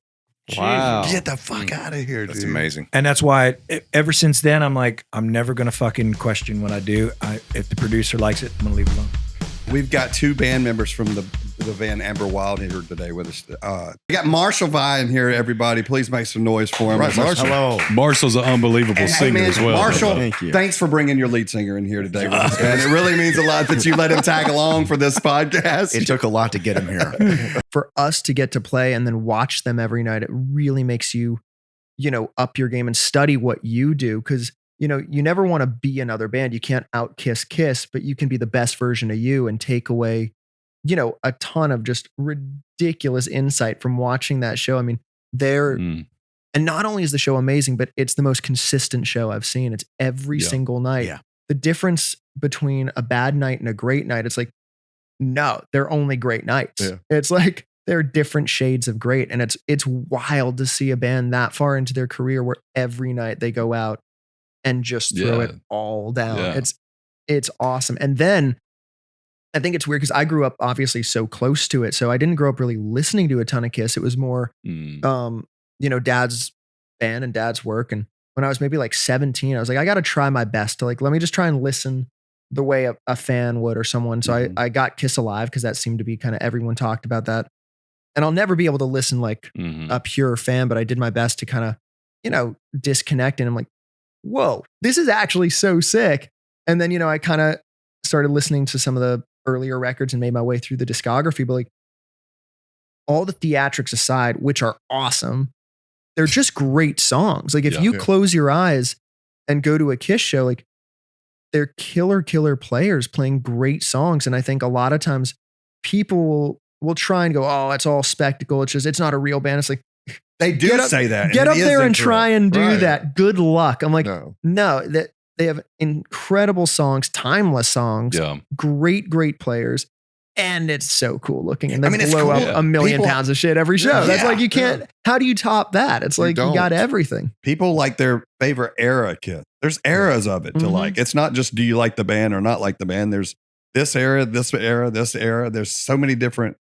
Wow. Get the fuck out of here, dude. That's amazing. And that's why ever since then, I'm like, I'm never going to fucking question what I do. If the producer likes it, I'm going to leave it alone. We've got two band members from the band Amber Wild here today with us. We got Marshall Vi in here, everybody. Please make some noise for him. Right, Marshall. Hello. Marshall's an unbelievable singer as well. Marshall, thanks for bringing your lead singer in here today with us, man. It really means a lot that you let him tag along for this podcast. It took a lot to get him here. For us to get to play and then watch them every night, it really makes you, up your game and study what you do. Because, you never want to be another band. You can't out Kiss, but you can be the best version of you and take away a ton of just ridiculous insight from watching that show. I mean, and not only is the show amazing, but it's the most consistent show I've seen. It's every single night. Yeah. The difference between a bad night and a great night, it's like, no, they're only great nights. Yeah. It's like, they're different shades of great. And it's wild to see a band that far into their career where every night they go out and just throw it all down. Yeah. It's awesome. And then I think it's weird because I grew up obviously so close to it. So I didn't grow up really listening to a ton of Kiss. It was more, dad's band and dad's work. And when I was maybe like 17, I was like, I got to try my best to let me just try and listen the way a fan would or someone. So I got Kiss Alive because that seemed to be kind of everyone talked about that. And I'll never be able to listen like a pure fan, but I did my best to kind of, disconnect. And I'm like, whoa, this is actually so sick. And then, I kind of started listening to some of the earlier records and made my way through the discography. But like all the theatrics aside, which are awesome, they're just great songs. Like if you close your eyes and go to a Kiss show, like they're killer players playing great songs. And I think a lot of times people will try and go, oh, it's all spectacle. It's not a real band. It's like, they do say that. Get up there and try and do that. Good luck. I'm like, no, that they have incredible songs, timeless songs, great players. And it's so cool looking. And they blow up a million pounds of shit every show. That's like, you can't, how do you top that? It's like, you got everything. People like their favorite era Kiss. There's eras of it to like. It's not just, do you like the band or not like the band? There's this era, this era, this era. There's so many different.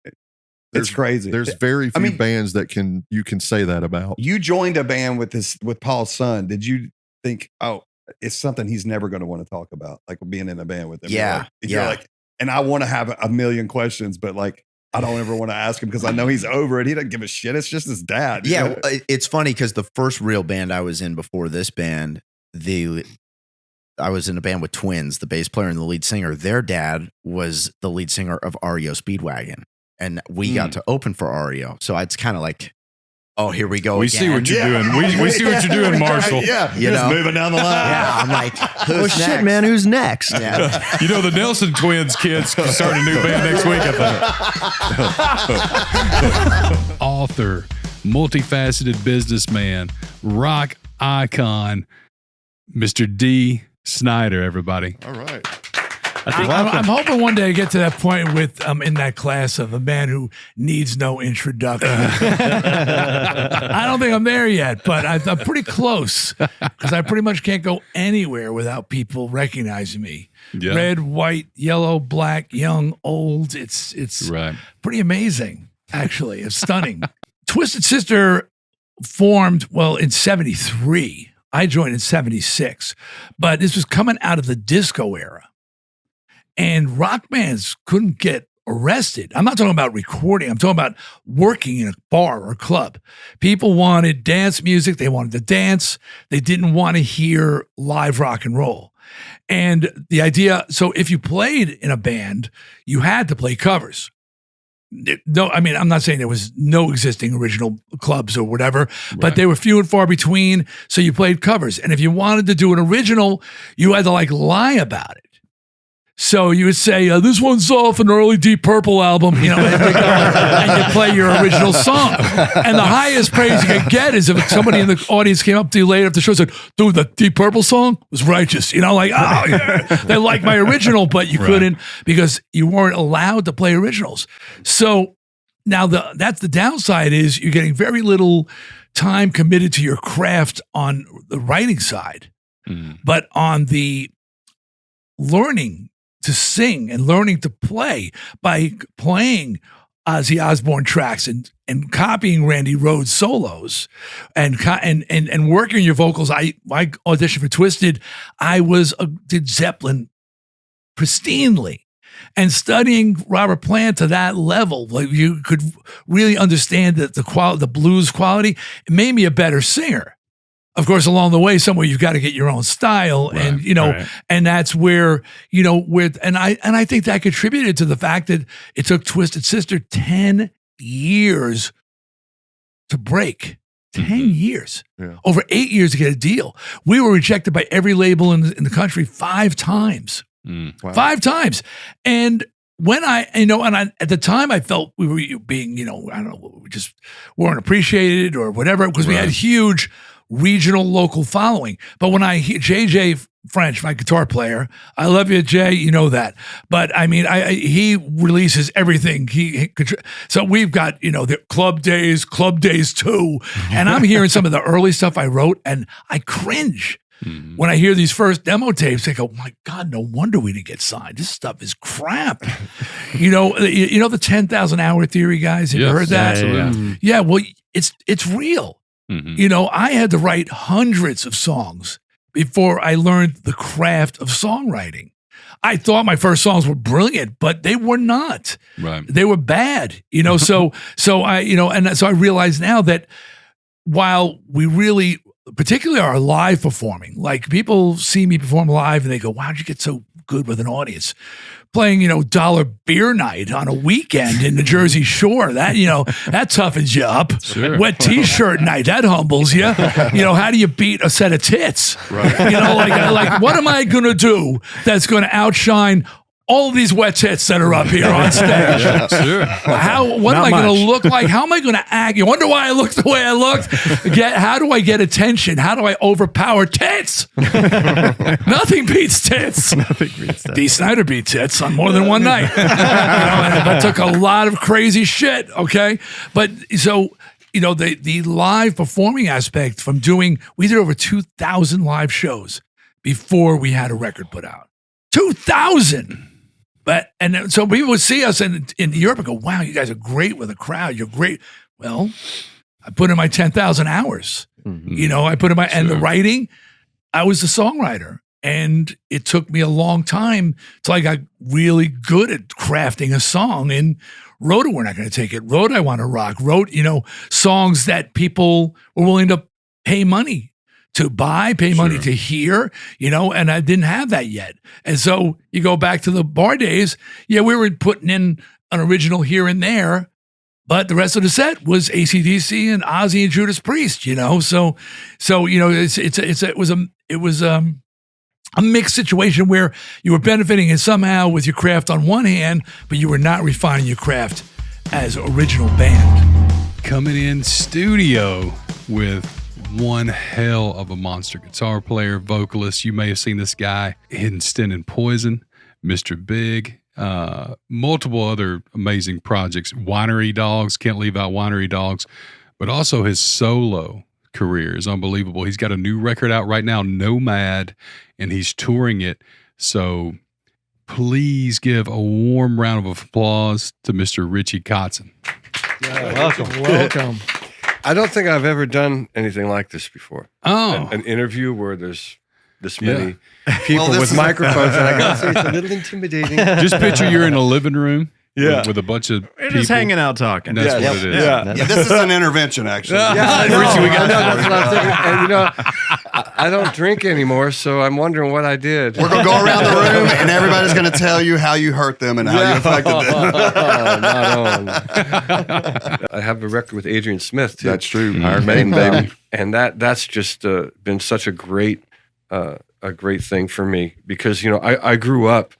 It's crazy. There's very few bands that you can say that about. You joined a band with Paul's son. Did you think, oh, it's something he's never going to want to talk about, like being in a band with him? You're like, and I want to have a million questions, but like, I don't ever want to ask him because I know he's over it. He doesn't give a shit. It's just his dad. Yeah, it's funny because the first real band I was in before this band, I was in a band with twins, the bass player and the lead singer. Their dad was the lead singer of REO Speedwagon. And we got to open for REO. So it's kind of like, oh, here we go. We see what you're doing. We see what you're doing, Marshall. Just moving down the line. I'm like, who's next? Shit, man, who's next? The Nelson twins kids start a new band next week, I think. Author, multifaceted businessman, rock icon, Mr. Dee Snider, everybody. All right. I'm hoping one day to get to that point with in that class of a man who needs no introduction. I don't think I'm there yet, but I'm pretty close because I pretty much can't go anywhere without people recognizing me. Yeah. Red, white, yellow, black, young, old. It's pretty amazing, actually. It's stunning. Twisted Sister formed, well, in 73. I joined in 76. But this was coming out of the disco era. And rock bands couldn't get arrested. I'm not talking about recording. I'm talking about working in a bar or a club. People wanted dance music. They wanted to dance. They didn't want to hear live rock and roll. And the idea, so if you played in a band, you had to play covers. No, I mean, I'm not saying there was no existing original clubs or whatever, but they were few and far between. So you played covers. And if you wanted to do an original, you had to like lie about it. So you would say, this one's off an early Deep Purple album, and you play your original song. And the highest praise you could get is if somebody in the audience came up to you later after the show and said, dude, the Deep Purple song was righteous. Like, oh, yeah. They like my original, but you couldn't because you weren't allowed to play originals. So now that's the downside is you're getting very little time committed to your craft on the writing side. But on the learning to sing and learning to play by playing Ozzy Osbourne tracks and copying Randy Rhoads solos and working your vocals. I auditioned for Twisted. I did Zeppelin pristinely and studying Robert Plant to that level. Like you could really understand the blues quality. It made me a better singer. Of course, along the way, somewhere you've got to get your own style, and and that's where and I think that contributed to the fact that it took Twisted Sister 10 years to break. 10 years, over 8 years to get a deal. We were rejected by every label in the country 5 times, 5 times, and when at the time I felt we were being, I don't know, we just weren't appreciated or whatever because we had huge regional local following. But when I hear JJ French, my guitar player, I love you, Jay, you know that. But I mean, he releases everything. So we've got, the Club Days 2. And I'm hearing some of the early stuff I wrote and I cringe. When I hear these first demo tapes, I go, my God, no wonder we didn't get signed. This stuff is crap. The 10,000 hour theory, guys, have you heard that? Absolutely. Yeah, well, it's real. I had to write hundreds of songs before I learned the craft of songwriting. I thought my first songs were brilliant, but they were not. Right. They were bad, so I realize now that while we really, particularly our live performing, like people see me perform live and they go, "Wow, did you get so good with an audience?" Playing, dollar beer night on a weekend in the Jersey Shore, that toughens you up. Sure. Wet t-shirt night, that humbles you. How do you beat a set of tits? Right. Like what am I gonna do that's gonna outshine all of these wet tits that are up here on stage? Yeah, sure. What am I going to look like? How am I going to act? You wonder why I looked the way I looked? How do I get attention? How do I overpower tits? Nothing beats tits. Dee Snider beat tits on more than one night. That took a lot of crazy shit, okay? But so, the live performing aspect from we did over 2,000 live shows before we had a record put out. 2,000! And so people would see us in Europe and go, wow, you guys are great with a crowd. You're great. Well, I put in my 10,000 hours. I put in and the writing, I was the songwriter. And it took me a long time till I got really good at crafting a song and wrote it, We're Not Going to Take It. Wrote I Want to Rock. Wrote, songs that people were willing to pay money to buy, pay money to hear, and I didn't have that yet. And so you go back to the bar days, we were putting in an original here and there, but the rest of the set was AC/DC and Ozzy and Judas Priest, So it was a mixed situation where you were benefiting somehow with your craft on one hand, but you were not refining your craft as original band. Coming in studio with one hell of a monster guitar player, vocalist. You may have seen this guy in Sten and Poison, Mr. Big, multiple other amazing projects. Winery Dogs, can't leave out Winery Dogs, but also his solo career is unbelievable. He's got a new record out right now, Nomad, and he's touring it. So please give a warm round of applause to Mr. Richie Kotzen. Welcome. I don't think I've ever done anything like this before. Oh. An interview where there's this many people with microphones, and I gotta say, it's a little intimidating. Just picture you're in a living room Yeah. with a bunch of We're people. just hanging out talking. That's what it is. Yeah, this is an intervention, actually. I know. Richie, we got That's what I'm thinking. And I don't drink anymore, so I'm wondering what I did. We're going to go around the room, and everybody's going to tell you how you hurt them and how you affected them. Not on. I have a record with Adrian Smith, too. That's true. Iron Maiden, baby. And that's just been such a great thing for me because, I grew up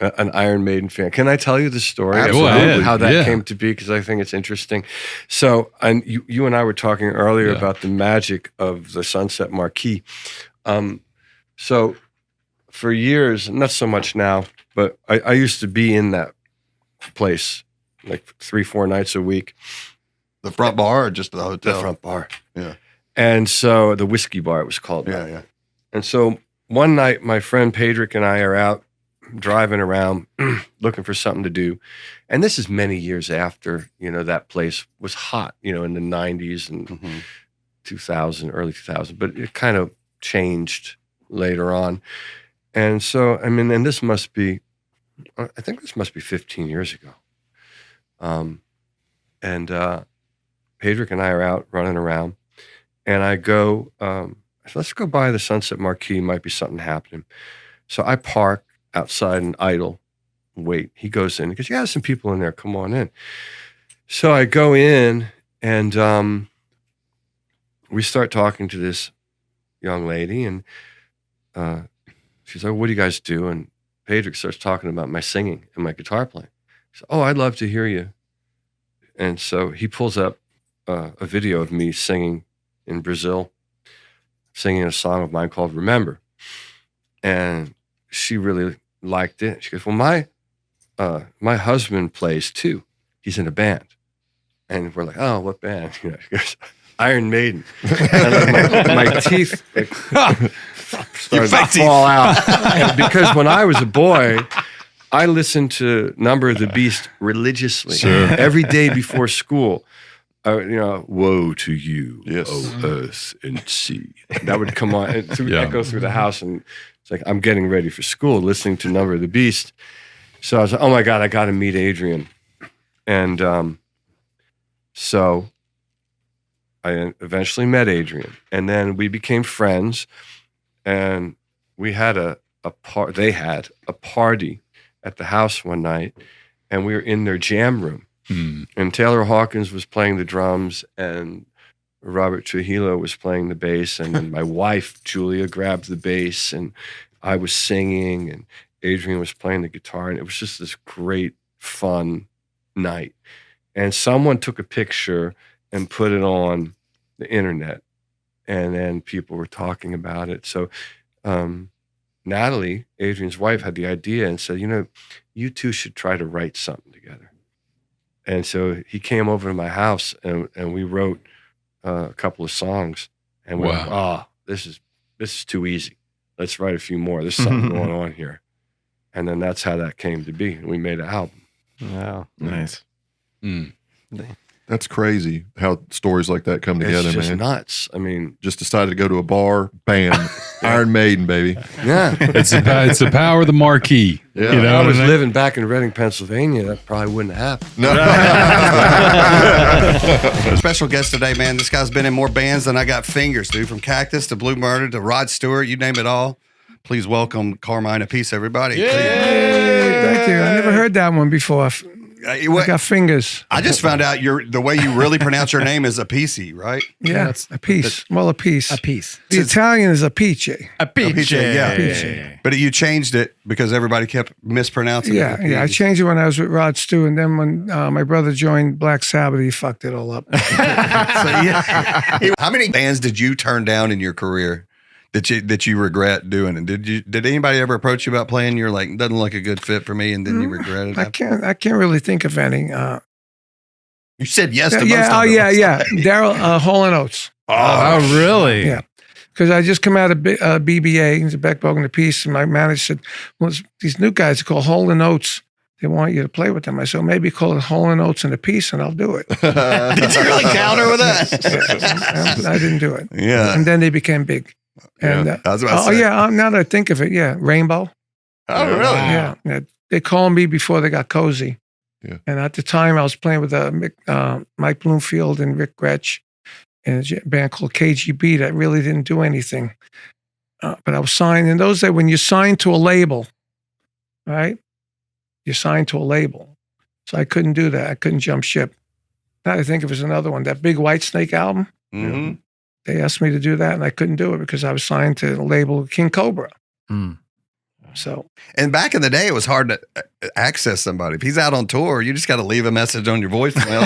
an Iron Maiden fan. Can I tell you the story Absolutely. how that came to be? Because I think it's interesting. So, and you and I were talking earlier about the magic of the Sunset Marquee. So, for years, not so much now, but I used to be in that place like 3-4 nights a week. The front bar or just the hotel? The front bar. Yeah. And so the whiskey bar, it was called. Yeah. And so one night, my friend Pedrick and I are out driving around looking for something to do. And this is many years after, that place was hot, in the 90s and 2000, early 2000, but it kind of changed later on. And so, and this must be, I think this must be 15 years ago. And Pedrick and I are out running around and I go, let's go by the Sunset Marquee. Might be something happening. So I park outside and idle, wait. He goes in because there's some people in there. Come on in. So I go in and we start talking to this young lady, and she's like, "What do you guys do?" And Pedrick starts talking about my singing and my guitar playing. He said, "Oh, I'd love to hear you." And so he pulls up a video of me singing in Brazil, singing a song of mine called "Remember," and she really liked it. She goes, "Well, my husband plays too. He's in a band." And we're like, "Oh, what band?" She goes, "Iron Maiden." And my teeth started to fall out. And because when I was a boy, I listened to Number of the Beast religiously. Sure. Every day before school. Woe to you, O earth and sea. That would come on and echo through the house, and it's like I'm getting ready for school, listening to Number of the Beast. So I was like, "Oh my God, I got to meet Adrian," and so I eventually met Adrian, and then we became friends, and we had they had a party at the house one night, and we were in their jam room. And Taylor Hawkins was playing the drums, and Robert Trujillo was playing the bass, and then my wife, Julia, grabbed the bass, and I was singing, and Adrian was playing the guitar, and it was just this great, fun night. And someone took a picture and put it on the internet, and then people were talking about it. So Natalie, Adrian's wife, had the idea and said, "You two should try to write something together." And so he came over to my house and we wrote a couple of songs, and we went, "Oh, this is too easy. Let's write a few more. There's something going on here." And then that's how that came to be. And we made an album. Wow. Nice. That's crazy how stories like that come together, It's just man. nuts. Just decided to go to a bar, bam, Iron Maiden, baby. Yeah. It's the power of the marquee. Yeah. If I was living back in Reading, Pennsylvania, that probably wouldn't have happened. No. Special guest today, man. This guy's been in more bands than I got fingers, dude. From Cactus to Blue Murder to Rod Stewart, you name it all. Please welcome Carmine Appice, everybody. Thank you. I never heard that one before. I got fingers. I just found out the way you really pronounce your name is Appice, right? Yeah, a piece. Well, a piece. A piece. The Italian is Appice. Appice, yeah. But you changed it because everybody kept mispronouncing it. Yeah. I changed it when I was with Rod Stewart, and then when my brother joined Black Sabbath, he fucked it all up. How many bands did you turn down in your career that you regret doing? And did anybody ever approach you about playing? You're like, doesn't look a good fit for me, and then you regret it? I can't really think of any. You said yes to most yeah, of them. yeah. Daryl Hall & Oates. Oh, really? Yeah. Because I just come out of BBA, the Beck Bogan the Piece, and my manager said, "Well, these new guys are called Hall & Oates. they want you to play with them. I said, maybe call it Hall & Oates and a piece, and I'll do it. Did you really counter with that? I didn't do it. Yeah. And then they became big. And I was about to say. now that I think of it, Rainbow. Oh, really? Yeah. They called me before they got cozy. Yeah. And at the time, I was playing with Mike Bloomfield and Rick Gretsch in a band called KGB that really didn't do anything. But I was signed. In those days, when you signed to a label, right? You signed to a label. So I couldn't do that. I couldn't jump ship. Now I think it was another one, that big Whitesnake album. Mm-hmm. They asked me to do that, and I couldn't do it because I was signed to the label King Cobra. So, and back in the day, it was hard to access somebody. If he's out on tour, you just got to leave a message on your voicemail.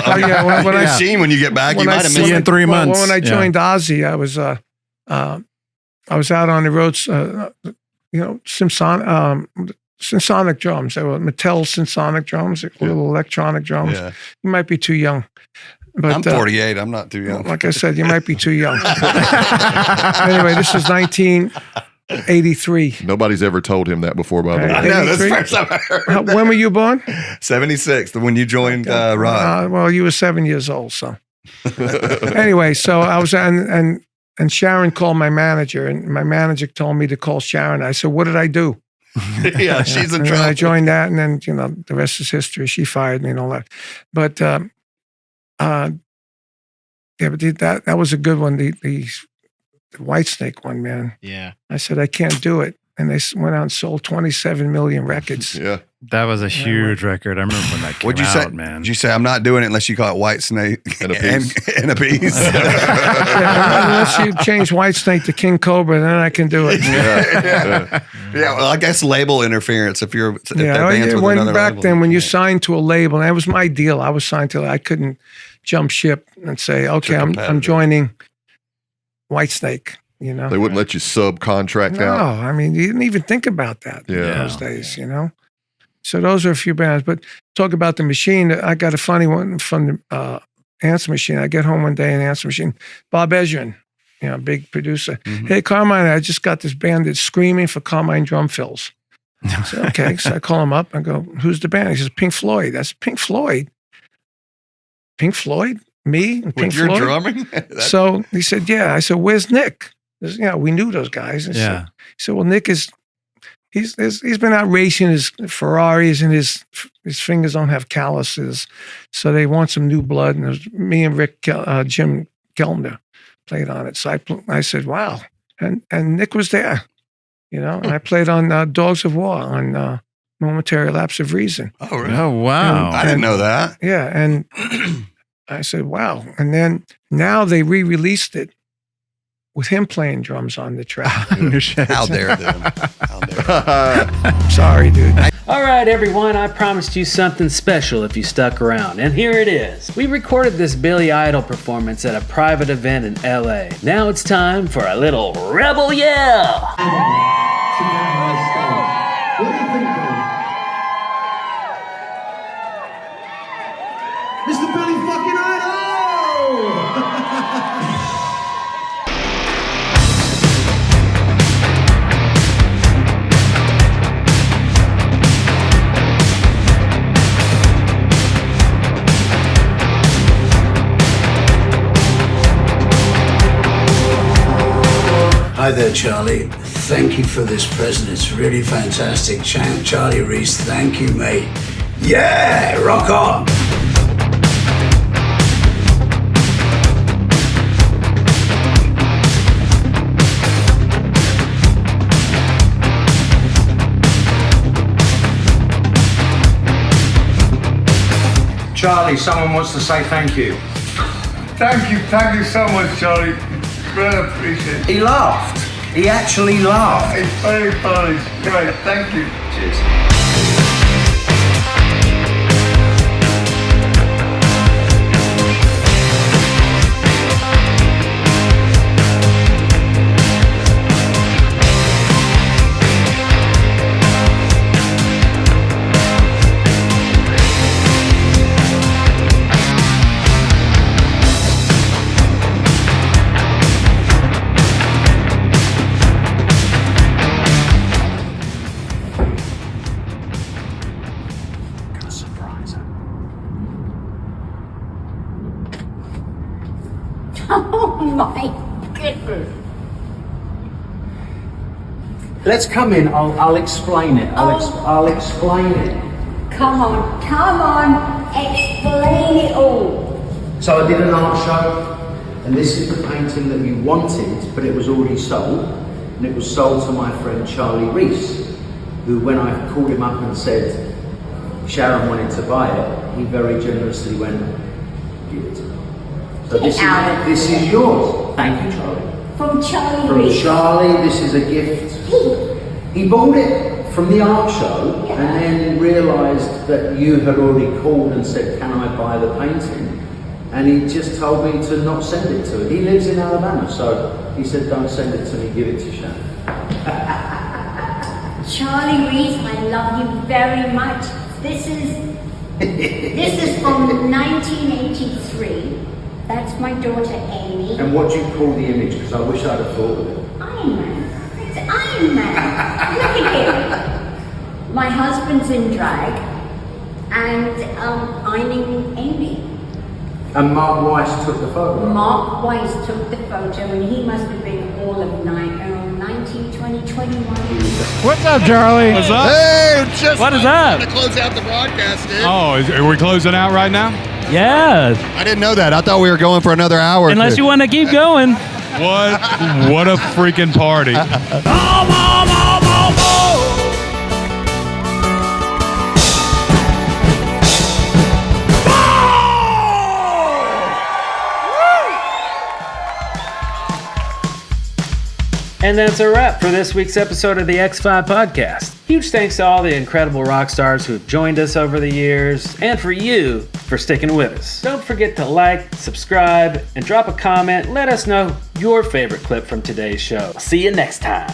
When you get back, you might have missed it. in 3 months. When I joined Ozzy, I was out on the roads. Symsonic drums. They were Mattel Symsonic drums, little electronic drums. Yeah. You might be too young. But, I'm 48. I'm not too young. Like I said, you might be too young. Anyway, this is 1983. Nobody's ever told him that before, by the way. I know, that's the first time I heard. When were you born? 76, when you joined Rod. Well, you were 7 years old, so. Anyway, so I was, and Sharon called my manager, and my manager told me to call Sharon. I said, what did I do? Yeah, she's in and trouble. I joined that, and then, the rest is history. She fired me and all that. But, but that was a good one. The Whitesnake one, man. Yeah. I said, I can't do it. And they went out and sold 27 million records. Yeah. That was a huge record. I remember when that came What'd you out, say? man. Did you say, I'm not doing it unless you call it Whitesnake and a piece? and a piece. Unless you change Whitesnake to King Cobra, then I can do it. Yeah, well, I guess label interference if that band's with when another back label. then, when you signed to a label, and that was my deal. I was signed to, I couldn't jump ship and say, okay, I'm joining Whitesnake. They wouldn't let you subcontract out. No, I mean, you didn't even think about that in those days, So those are a few bands. But talk about the machine. I got a funny one from the Answer Machine. I get home one day and Answer Machine, Bob Ezrin, big producer. Hey, Carmine, I just got this band that's screaming for Carmine drum fills. I said, okay. So I call him up and go, who's the band? He says, Pink Floyd. That's Pink Floyd. Pink Floyd? Me? And Pink With your Floyd? drumming? So he said, yeah. I said, where's Nick? We knew those guys. And so, he said, well, Nick he's been out racing his Ferraris, and his fingers don't have calluses. So they want some new blood. And it was me and Jim Kellner played on it. So I said, wow. And Nick was there, and I played on Dogs of War on Momentary Lapse of Reason. Oh, really? Oh, wow. I didn't know that. Yeah. And I said, wow. And then now they re-released it with him playing drums on the track. How dare them? How dare Sorry, dude. All right, everyone, I promised you something special if you stuck around, and here it is. We recorded this Billy Idol performance at a private event in LA. Now it's time for a little rebel yell. What do you think, Mr. Billy fucking Idol! Hi there, Charlie. Thank you for this present. It's really fantastic. Charlie Reese, thank you, mate. Yeah, rock on. Charlie, someone wants to say thank you. Thank you so much, Charlie. Really appreciate it. He laughed. He actually laughed. It's very funny. Great, thank you. Cheers. my goodness. Let's come in. I'll explain it. I'll explain it. Come on, explain it all. So I did an art show, and this is the painting that you wanted, but it was already sold. And it was sold to my friend Charlie Reese, who, when I called him up and said Sharon wanted to buy it, he very generously went, give it to me. So this is yours. Thank you, Charlie. From Charlie From Reese. Charlie, this is a gift. He bought it from the art show and then realised that you had already called and said, can I buy the painting? And he just told me to not send it to him. He lives in Alabama, so he said, don't send it to me, give it to Sharon. Charlie Reese, I love you very much. This is from 1983. That's my daughter Amy. And what do you call the image? Because I wish I'd have thought of it. Iron Man. It's Iron Man. Look at him. My husband's in drag, and I'm in Amy. And Mark Weiss took the photo. Mark Weiss took the photo, and he must have been all of 19, 20, 21. What's up, Charlie? What's up? Hey, just What is up? To close out the broadcast, dude. Oh, are we closing out right now? Yeah. I didn't know that. I thought we were going for another hour. Unless you want to keep going. What a freaking party. And that's a wrap for this week's episode of the X5 Podcast. Huge thanks to all the incredible rock stars who have joined us over the years, and for you for sticking with us. Don't forget to like, subscribe, and drop a comment. Let us know your favorite clip from today's show. See you next time.